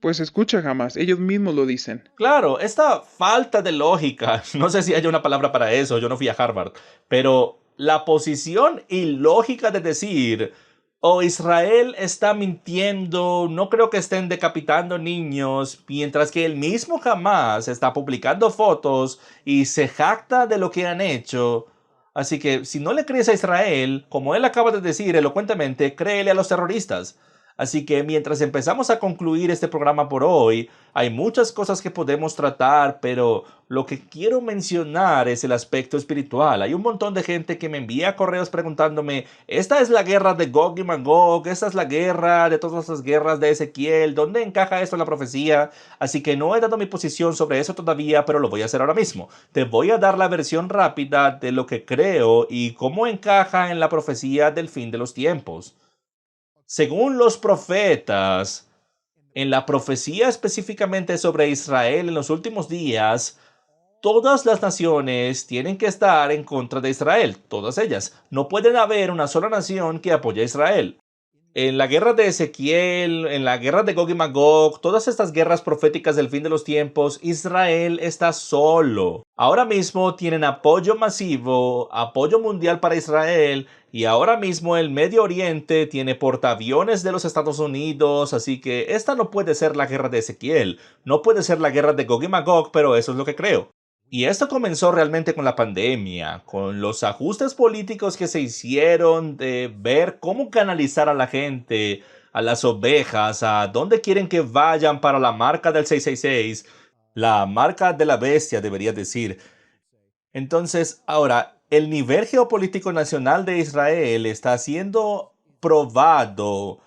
Pues escucha Hamas, ellos mismos lo dicen. Claro, esta falta de lógica, no sé si hay una palabra para eso, yo no fui a Harvard, pero la posición ilógica de decir, o Israel está mintiendo, no creo que estén decapitando niños, mientras que el mismo Hamas está publicando fotos y se jacta de lo que han hecho. Así que si no le crees a Israel, como él acaba de decir elocuentemente, créele a los terroristas. Así que mientras empezamos a concluir este programa por hoy, hay muchas cosas que podemos tratar, pero lo que quiero mencionar es el aspecto espiritual. Hay un montón de gente que me envía correos preguntándome, esta es la guerra de Gog y Magog, esta es la guerra de todas las guerras de Ezequiel, ¿dónde encaja esto en la profecía? Así que no he dado mi posición sobre eso todavía, pero lo voy a hacer ahora mismo. Te voy a dar la versión rápida de lo que creo y cómo encaja en la profecía del fin de los tiempos. Según los profetas, en la profecía específicamente sobre Israel en los últimos días, todas las naciones tienen que estar en contra de Israel, todas ellas. No pueden haber una sola nación que apoye a Israel. En la guerra de Ezequiel, en la guerra de Gog y Magog, todas estas guerras proféticas del fin de los tiempos, Israel está solo. Ahora mismo tienen apoyo masivo, apoyo mundial para Israel, y ahora mismo el Medio Oriente tiene portaaviones de los Estados Unidos, así que esta no puede ser la guerra de Ezequiel, no puede ser la guerra de Gog y Magog, pero eso es lo que creo. Y esto comenzó realmente con la pandemia, con los ajustes políticos que se hicieron de ver cómo canalizar a la gente, a las ovejas, a dónde quieren que vayan para la marca del 666, la marca de la bestia, debería decir. Entonces, ahora, el nivel geopolítico nacional de Israel está siendo probado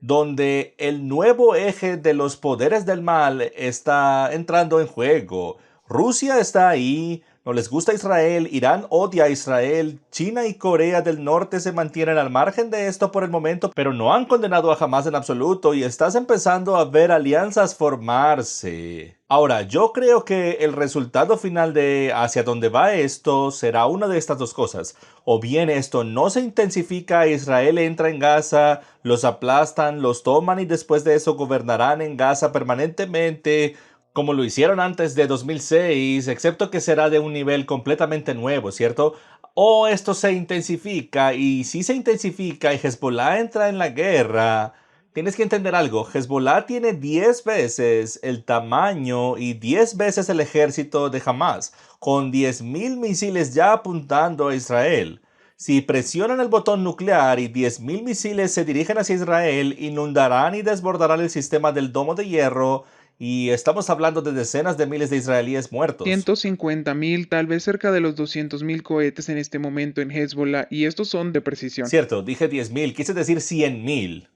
donde el nuevo eje de los poderes del mal está entrando en juego. Rusia está ahí, no les gusta Israel, Irán odia a Israel, China y Corea del Norte se mantienen al margen de esto por el momento, pero no han condenado a Hamás en absoluto y estás empezando a ver alianzas formarse. Ahora, yo creo que el resultado final de hacia dónde va esto será una de estas dos cosas. O bien esto no se intensifica, Israel entra en Gaza, los aplastan, los toman y después de eso gobernarán en Gaza permanentemente, como lo hicieron antes de 2006, excepto que será de un nivel completamente nuevo, ¿cierto? O esto se intensifica, y si se intensifica y Hezbollah entra en la guerra, tienes que entender algo, Hezbollah tiene 10 veces el tamaño y 10 veces el ejército de Hamas, con 10.000 misiles ya apuntando a Israel. Si presionan el botón nuclear y 10.000 misiles se dirigen hacia Israel, inundarán y desbordarán el sistema del domo de hierro, y estamos hablando de decenas de miles de israelíes muertos. 150.000, tal vez cerca de los 200.000 cohetes en este momento en Hezbollah, y estos son de precisión. Cierto, dije 10.000, quise decir 100.000.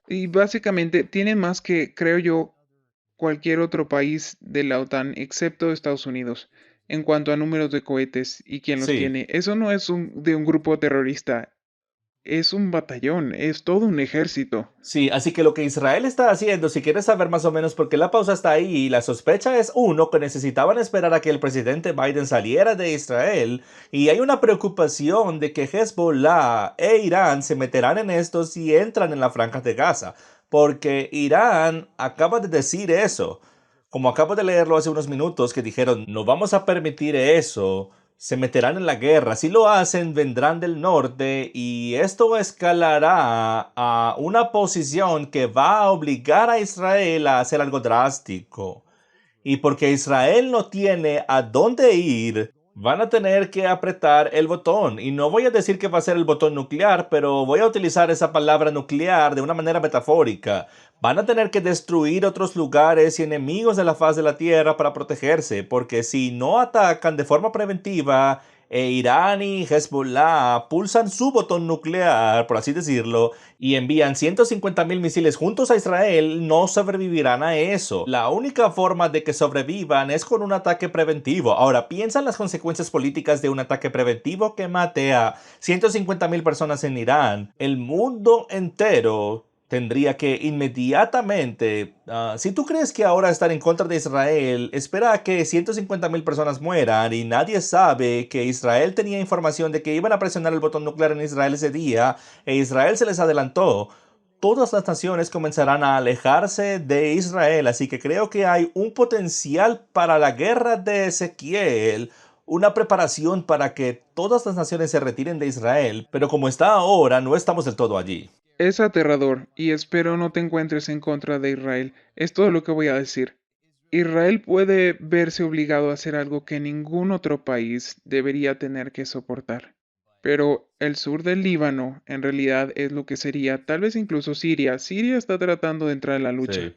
Y básicamente tienen más que, creo yo, cualquier otro país de la OTAN, excepto Estados Unidos, en cuanto a números de cohetes y quién los Sí, tiene. Eso no es de un grupo terrorista, es un batallón, es todo un ejército. sí, así que lo que Israel está haciendo, si quieres saber más o menos por qué la pausa está ahí, la sospecha es uno, que necesitaban esperar a que el presidente Biden saliera de Israel, y hay una preocupación de que Hezbollah e Irán se meterán en esto si entran en la franja de Gaza, porque Irán acaba de decir eso. Como acabo de leerlo hace unos minutos, que dijeron, no vamos a permitir eso, se meterán en la guerra. Si lo hacen, vendrán del norte y esto escalará a una posición que va a obligar a Israel a hacer algo drástico. Y porque Israel no tiene a dónde ir, van a tener que apretar el botón. Y no voy a decir que va a ser el botón nuclear, pero voy a utilizar esa palabra nuclear de una manera metafórica. Van a tener que destruir otros lugares y enemigos de la faz de la Tierra para protegerse, porque si no atacan de forma preventiva, Irán y Hezbollah pulsan su botón nuclear, por así decirlo, y envían 150.000 misiles juntos a Israel, no sobrevivirán a eso. La única forma de que sobrevivan es con un ataque preventivo. Ahora, piensa en las consecuencias políticas de un ataque preventivo que mate a 150.000 personas en Irán. El mundo entero tendría que inmediatamente, si tú crees que ahora están en contra de Israel, espera a que 150.000 personas mueran y nadie sabe que Israel tenía información de que iban a presionar el botón nuclear en Israel ese día e Israel se les adelantó. Todas las naciones comenzarán a alejarse de Israel, así que creo que hay un potencial para la guerra de Ezequiel, una preparación para que todas las naciones se retiren de Israel, pero como está ahora, no estamos del todo allí. Es aterrador y espero no te encuentres en contra de Israel. Es todo lo que voy a decir. Israel puede verse obligado a hacer algo que ningún otro país debería tener que soportar. Pero el sur del Líbano en realidad es lo que sería tal vez incluso Siria. Siria está tratando de entrar en la lucha. Sí.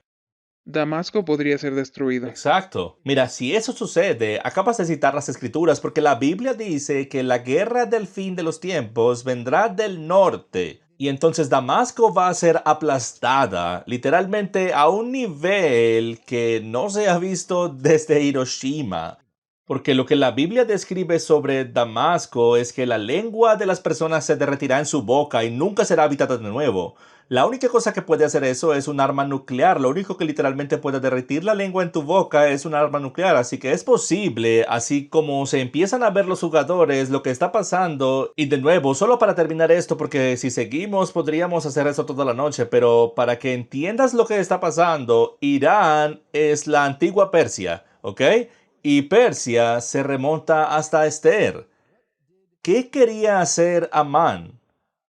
Damasco podría ser destruido. Exacto. Mira, si eso sucede, acabas de citar las escrituras, porque la Biblia dice que la guerra del fin de los tiempos vendrá del norte. Y entonces Damasco va a ser aplastada, literalmente a un nivel que no se ha visto desde Hiroshima. Porque lo que la Biblia describe sobre Damasco es que la lengua de las personas se derretirá en su boca y nunca será habitada de nuevo. La única cosa que puede hacer eso es un arma nuclear. Lo único que literalmente puede derretir la lengua en tu boca es un arma nuclear. Así que es posible, así como se empiezan a ver los jugadores, lo que está pasando. Y de nuevo, solo para terminar esto, porque si seguimos podríamos hacer eso toda la noche. Pero para que entiendas lo que está pasando, Irán es la antigua Persia, ¿ok? Y Persia se remonta hasta Esther. ¿Qué quería hacer Amán?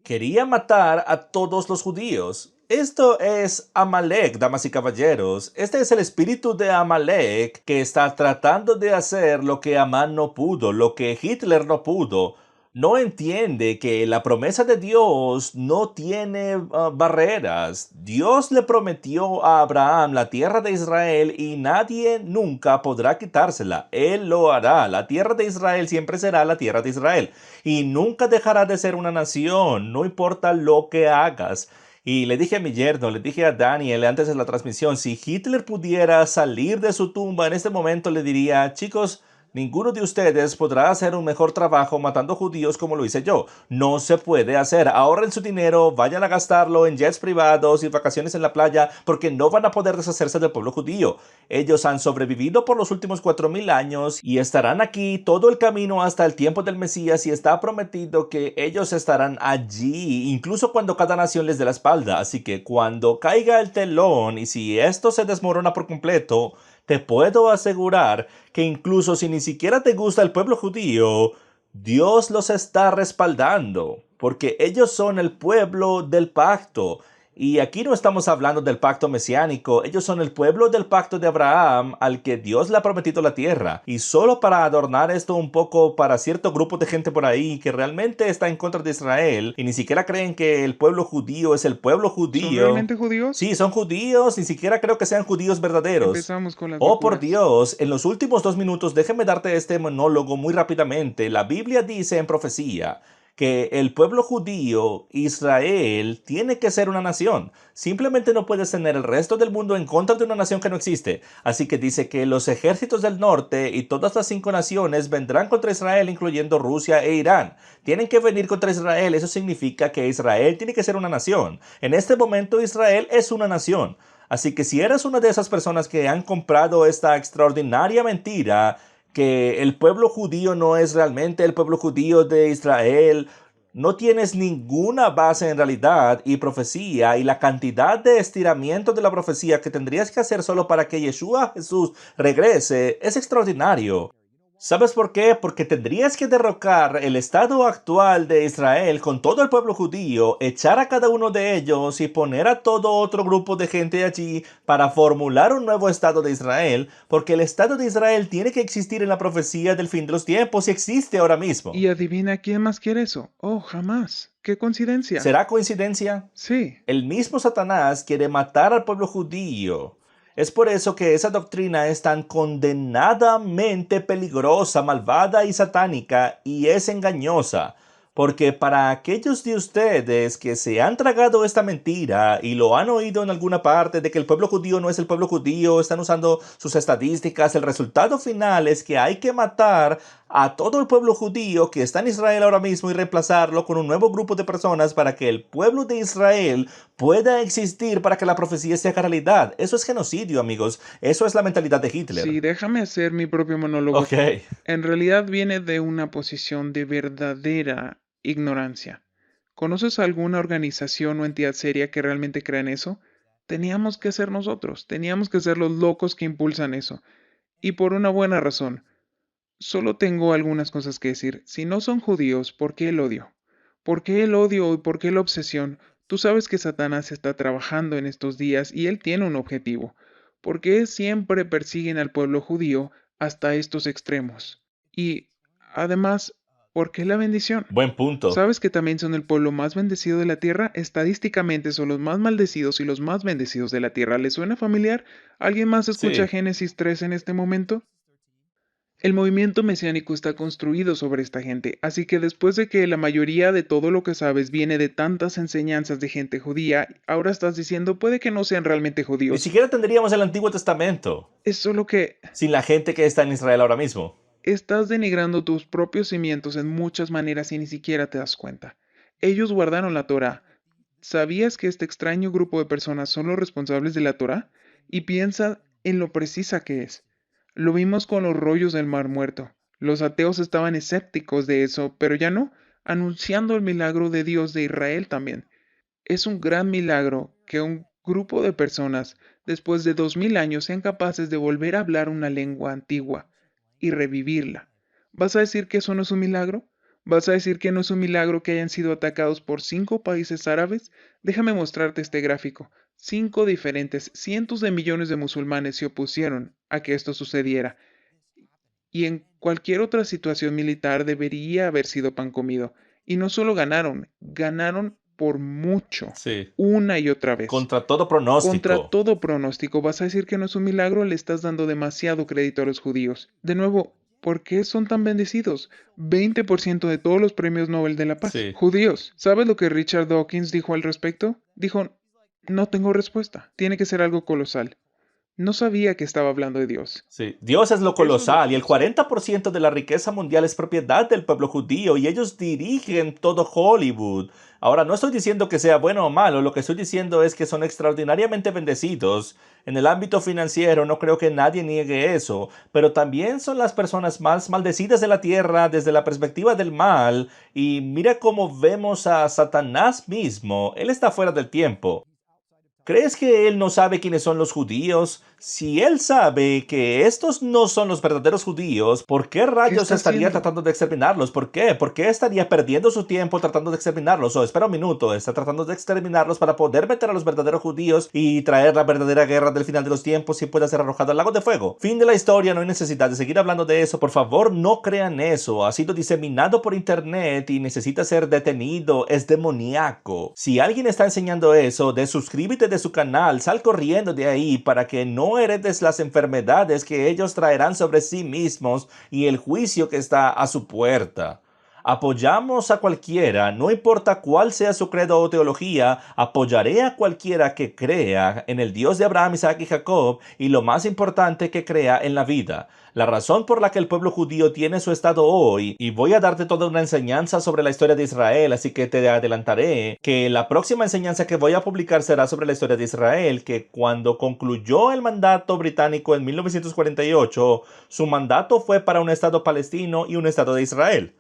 Quería matar a todos los judíos. Esto es Amalek, damas y caballeros. Este es el espíritu de Amalek que está tratando de hacer lo que Amán no pudo, lo que Hitler no pudo. No entiende que la promesa de Dios no tiene barreras. Dios le prometió a Abraham la tierra de Israel y nadie nunca podrá quitársela. Él lo hará. La tierra de Israel siempre será la tierra de Israel y nunca dejará de ser una nación, no importa lo que hagas. Y le dije a mi yerno, le dije a Daniel antes de la transmisión, si Hitler pudiera salir de su tumba en este momento, le diría, chicos, ninguno de ustedes podrá hacer un mejor trabajo matando judíos como lo hice yo. No se puede hacer. Ahorren su dinero, vayan a gastarlo en jets privados y vacaciones en la playa, porque no van a poder deshacerse del pueblo judío. Ellos han sobrevivido por los últimos 4000 años y estarán aquí todo el camino hasta el tiempo del Mesías y está prometido que ellos estarán allí, incluso cuando cada nación les dé la espalda. Así que cuando caiga el telón y si esto se desmorona por completo, te puedo asegurar que incluso si ni siquiera te gusta el pueblo judío, Dios los está respaldando, porque ellos son el pueblo del pacto. Y aquí no estamos hablando del pacto mesiánico, ellos son el pueblo del pacto de Abraham al que Dios le ha prometido la tierra. Y solo para adornar esto un poco para cierto grupo de gente por ahí que realmente está en contra de Israel y ni siquiera creen que el pueblo judío es el pueblo ¿Son judío. realmente judíos? Sí, son judíos, ni siquiera creo que sean judíos verdaderos. Empezamos con las Oh, por locuras. Dios, en los últimos 2 minutos déjeme darte este monólogo muy rápidamente. La Biblia dice en profecía que el pueblo judío, Israel, tiene que ser una nación. Simplemente no puedes tener el resto del mundo en contra de una nación que no existe. Así que dice que los ejércitos del norte y todas las 5 naciones vendrán contra Israel, incluyendo Rusia e Irán. Tienen que venir contra Israel. Eso significa que Israel tiene que ser una nación. En este momento Israel es una nación. Así que si eres una de esas personas que han comprado esta extraordinaria mentira, que el pueblo judío no es realmente el pueblo judío de Israel, no tienes ninguna base en realidad y profecía y la cantidad de estiramiento de la profecía que tendrías que hacer solo para que Yeshua Jesús regrese es extraordinario. ¿Sabes por qué? Porque tendrías que derrocar el estado actual de Israel con todo el pueblo judío, echar a cada uno de ellos y poner a todo otro grupo de gente allí para formular un nuevo estado de Israel, porque el estado de Israel tiene que existir en la profecía del fin de los tiempos y existe ahora mismo. ¿Y adivina quién más quiere eso? Oh, jamás. ¡Qué coincidencia! ¿Será coincidencia? Sí. El mismo Satanás quiere matar al pueblo judío. Es por eso que esa doctrina es tan condenadamente peligrosa, malvada y satánica y es engañosa. Porque para aquellos de ustedes que se han tragado esta mentira y lo han oído en alguna parte de que el pueblo judío no es el pueblo judío, están usando sus estadísticas, el resultado final es que hay que matar a todo el pueblo judío que está en Israel ahora mismo y reemplazarlo con un nuevo grupo de personas para que el pueblo de Israel pueda existir para que la profecía se haga realidad. Eso es genocidio, amigos. Eso es la mentalidad de Hitler. Sí, déjame hacer mi propio monólogo. Ok. En realidad viene de una posición de verdadera ignorancia. ¿Conoces alguna organización o entidad seria que realmente crea en eso? Teníamos que ser nosotros, teníamos que ser los locos que impulsan eso. Y por una buena razón. Solo tengo algunas cosas que decir. Si no son judíos, ¿por qué el odio? ¿Por qué el odio y por qué la obsesión? Tú sabes que Satanás está trabajando en estos días y él tiene un objetivo. ¿Por qué siempre persiguen al pueblo judío hasta estos extremos? Y, además, ¿Por qué la bendición? Buen punto. ¿Sabes que también son el pueblo más bendecido de la tierra? Estadísticamente son los más maldecidos y los más bendecidos de la tierra. ¿Les suena familiar? ¿Alguien más escucha Sí. Génesis 3 en este momento? El movimiento mesiánico está construido sobre esta gente, así que después de que la mayoría de todo lo que sabes viene de tantas enseñanzas de gente judía, ahora estás diciendo puede que no sean realmente Ni judíos. siquiera tendríamos el Antiguo Testamento Es solo que sin la gente que está en Israel ahora mismo. estás denigrando tus propios cimientos en muchas maneras y ni siquiera te das cuenta. Ellos guardaron la Torá. ¿Sabías que este extraño grupo de personas son los responsables de la Torá? Y piensa en lo precisa que es. Lo vimos con los rollos del Mar Muerto. Los ateos estaban escépticos de eso, pero ya no, anunciando el milagro de Dios de Israel también. Es un gran milagro que un grupo de personas, después de 2000 años, sean capaces de volver a hablar una lengua antigua y revivirla. ¿Vas a decir que eso no es un milagro? ¿Vas a decir que no es un milagro que hayan sido atacados por 5 países árabes? Déjame mostrarte este gráfico. 5 diferentes, cientos de millones de musulmanes se opusieron a que esto sucediera. Y en cualquier otra situación militar debería haber sido pan comido. Y no solo ganaron, ganaron por mucho, Sí. una y otra vez. Contra todo Contra pronóstico. todo pronóstico, ¿vas a decir que no es un milagro? Le estás dando demasiado crédito a los judíos. De nuevo, ¿por qué son tan bendecidos? 20% de todos los premios Nobel de la Paz. Sí. Judíos. ¿Sabes lo que Richard Dawkins dijo al respecto? Dijo, no tengo respuesta. Tiene que ser algo colosal. No sabía que estaba hablando de Dios. Sí, Dios es lo Eso es lo colosal y el colosal. 40% de la riqueza mundial es propiedad del pueblo judío y ellos dirigen todo Hollywood. Ahora, no estoy diciendo que sea bueno o malo, lo que estoy diciendo es que son extraordinariamente bendecidos. En el ámbito financiero no creo que nadie niegue eso, pero también son las personas más maldecidas de la tierra desde la perspectiva del mal y mira cómo vemos a Satanás mismo, él está fuera del tiempo. ¿Crees que él no sabe quiénes son los judíos? Si él sabe que estos no son los verdaderos judíos, ¿por qué ¿Qué rayos está estaría haciendo? tratando de exterminarlos? ¿Por qué? ¿Por qué estaría perdiendo su tiempo tratando de exterminarlos? O espera un minuto, está tratando de exterminarlos para poder meter a los verdaderos judíos y traer la verdadera guerra del final de los tiempos y pueda ser arrojado al lago de fuego. Fin de la historia, no hay necesidad de seguir hablando de eso. Por favor, no crean eso. Ha sido diseminado por internet y necesita ser detenido. Es demoníaco. Si alguien está enseñando eso, suscríbete de su canal, sal corriendo de ahí para que no heredes las enfermedades que ellos traerán sobre sí mismos y el juicio que está a su puerta. Apoyamos a cualquiera, no importa cuál sea su credo o teología, apoyaré a cualquiera que crea en el Dios de Abraham, Isaac y Jacob y lo más importante que crea en la vida. La razón por la que el pueblo judío tiene su estado hoy, y voy a darte toda una enseñanza sobre la historia de Israel, así que te adelantaré que la próxima enseñanza que voy a publicar será sobre la historia de Israel, que cuando concluyó el mandato británico en 1948, su mandato fue para un estado palestino y un estado de Israel.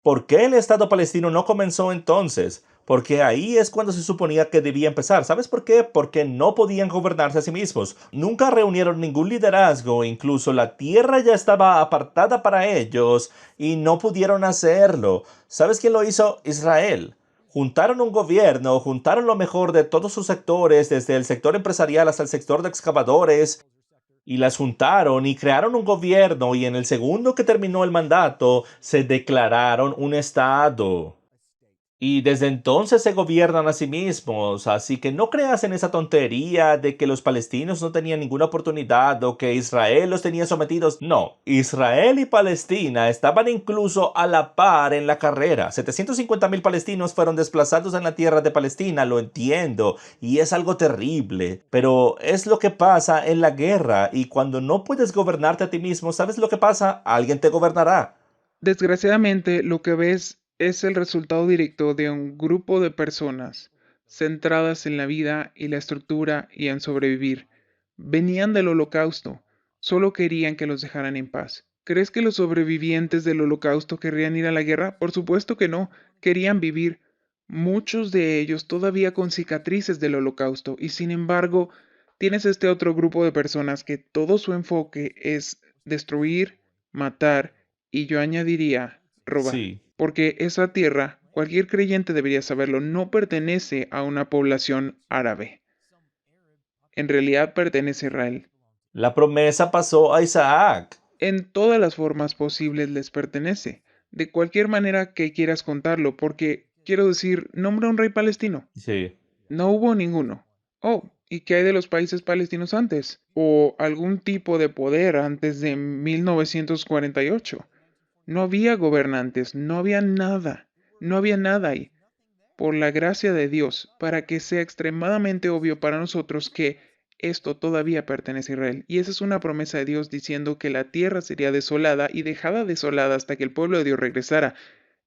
¿Por qué el Estado palestino no comenzó entonces? Porque ahí es cuando se suponía que debía empezar. ¿Sabes por qué? Porque no podían gobernarse a sí mismos. Nunca reunieron ningún liderazgo, incluso la tierra ya estaba apartada para ellos y no pudieron hacerlo. ¿Sabes quién lo hizo? Israel. Juntaron un gobierno, juntaron lo mejor de todos sus sectores, desde el sector empresarial hasta el sector de excavadores, y las juntaron y crearon un gobierno y en el segundo que terminó el mandato se declararon un estado. Y desde entonces se gobiernan a sí mismos, así que no creas en esa tontería de que los palestinos no tenían ninguna oportunidad o que Israel los tenía sometidos. No, Israel y Palestina estaban incluso a la par en la carrera. 750,000 palestinos fueron desplazados en la tierra de Palestina, lo entiendo, y es algo terrible, pero es lo que pasa en la guerra y cuando no puedes gobernarte a ti mismo, ¿sabes lo que pasa? Alguien te gobernará. Desgraciadamente, lo que ves es el resultado directo de un grupo de personas centradas en la vida y la estructura y en sobrevivir. Venían del holocausto, solo querían que los dejaran en paz. ¿Crees que los sobrevivientes del holocausto querrían ir a la guerra? Por supuesto que no, querían vivir. Muchos de ellos todavía con cicatrices del holocausto y sin embargo tienes este otro grupo de personas que todo su enfoque es destruir, matar y yo añadiría robar, Sí. porque esa tierra, cualquier creyente debería saberlo, no pertenece a una población árabe. En realidad pertenece a Israel. La promesa pasó a Isaac. En todas las formas posibles les pertenece. de cualquier manera que quieras contarlo, porque quiero decir, nombra un rey palestino. Sí. No hubo ninguno. Oh, ¿y qué hay de los países palestinos antes? ¿O algún tipo de poder antes de 1948? No había gobernantes, no había nada, no había nada ahí. Por la gracia de Dios, para que sea extremadamente obvio para nosotros que esto todavía pertenece a Israel. Y esa es una promesa de Dios diciendo que la tierra sería desolada y dejada desolada hasta que el pueblo de Dios regresara.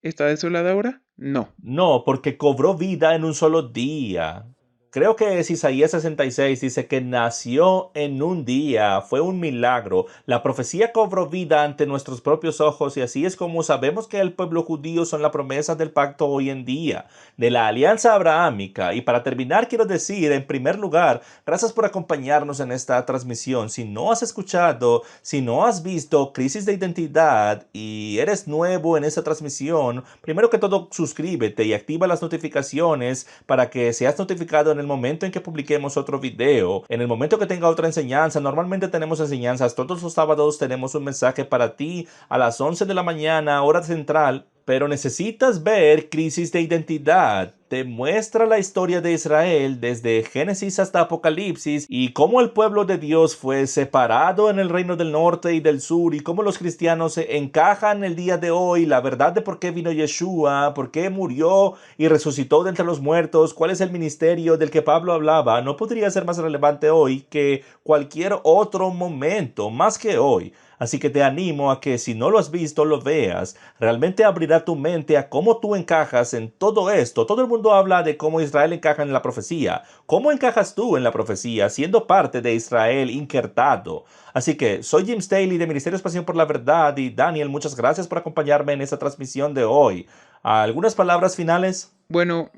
¿Está desolada ahora? No. No, porque cobró vida en un solo día. Creo que es Isaías 66, dice que nació en un día, fue un milagro. La profecía cobró vida ante nuestros propios ojos y así es como sabemos que el pueblo judío son la promesa del pacto hoy en día, de la alianza abrahámica. Y para terminar quiero decir, en primer lugar, gracias por acompañarnos en esta transmisión. Si no has escuchado, si no has visto Crisis de Identidad y eres nuevo en esta transmisión, primero que todo suscríbete y activa las notificaciones para que seas notificado en el momento en que publiquemos otro video, en el momento que tenga otra enseñanza. Normalmente tenemos enseñanzas todos los sábados, tenemos un mensaje para ti a las 11 de la mañana, hora central. Pero necesitas ver Crisis de Identidad. Te muestra la historia de Israel desde Génesis hasta Apocalipsis y cómo el pueblo de Dios fue separado en el reino del norte y del sur y cómo los cristianos se encajan el día de hoy, la verdad de por qué vino Yeshua, por qué murió y resucitó de entre los muertos, cuál es el ministerio del que Pablo hablaba. No podría ser más relevante hoy que cualquier otro momento, más que hoy. Así que te animo a que si no lo has visto, lo veas. Realmente abrirá tu mente a cómo tú encajas en todo esto. Todo el mundo habla de cómo Israel encaja en la profecía. ¿Cómo encajas tú en la profecía siendo parte de Israel injertado? Así que soy Jim Staley de Ministerios Pasión por la Verdad y Daniel, muchas gracias por acompañarme en esta transmisión de hoy. ¿Algunas palabras finales? Bueno,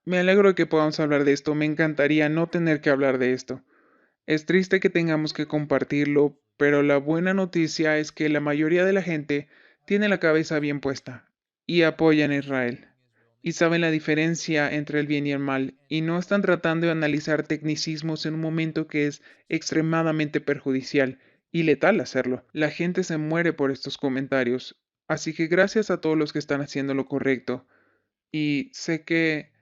me alegro de que podamos hablar de esto. Me encantaría no tener que hablar de esto. Es triste que tengamos que compartirlo, pero la buena noticia es que la mayoría de la gente tiene la cabeza bien puesta y apoyan a Israel. Y saben la diferencia entre el bien y el mal, y no están tratando de analizar tecnicismos en un momento que es extremadamente perjudicial y letal hacerlo. La gente se muere por estos comentarios, así que gracias a todos los que están haciendo lo correcto. Y sé que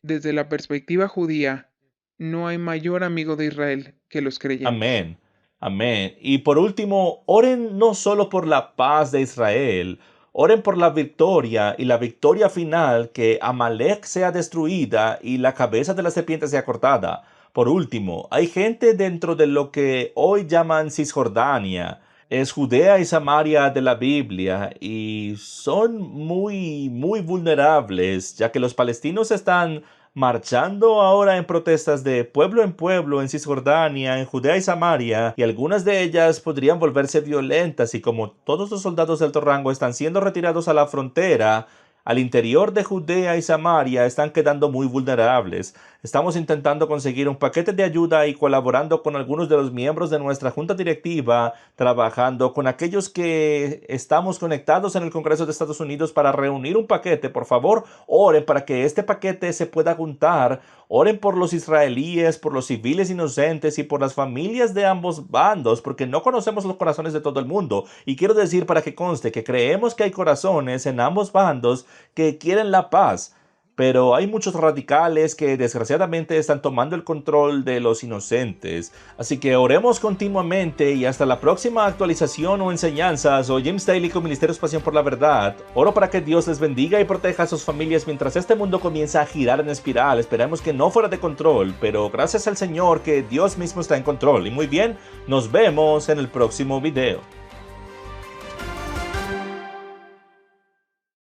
desde la perspectiva judía, no hay mayor amigo de Israel que los creyentes. Amén. Amén. Y por último, oren no solo por la paz de Israel, oren por la victoria y la victoria final, que Amalek sea destruida y la cabeza de la serpiente sea cortada. Por último, hay gente dentro de lo que hoy llaman Cisjordania. Es Judea y Samaria de la Biblia y son muy vulnerables, ya que los palestinos están marchando ahora en protestas de pueblo en pueblo en Cisjordania, en Judea y Samaria, y algunas de ellas podrían volverse violentas, y como todos los soldados de alto rango están siendo retirados a la frontera, al interior de Judea y Samaria están quedando muy vulnerables. Estamos intentando conseguir un paquete de ayuda y colaborando con algunos de los miembros de nuestra junta directiva, trabajando con aquellos que estamos conectados en el Congreso de Estados Unidos para reunir un paquete. Por favor, oren para que este paquete se pueda juntar. Oren por los israelíes, por los civiles inocentes y por las familias de ambos bandos, porque no conocemos los corazones de todo el mundo. Y quiero decir, para que conste, que creemos que hay corazones en ambos bandos que quieren la paz. Pero hay muchos radicales que desgraciadamente están tomando el control de los inocentes. Así que oremos continuamente y hasta la próxima actualización o enseñanza. Soy Jim Staley con Ministerios Pasión por la Verdad. Oro para que Dios les bendiga y proteja a sus familias mientras este mundo comienza a girar en espiral. Esperemos que no fuera de control, pero gracias al Señor que Dios mismo está en control. Y muy bien, nos vemos en el próximo video.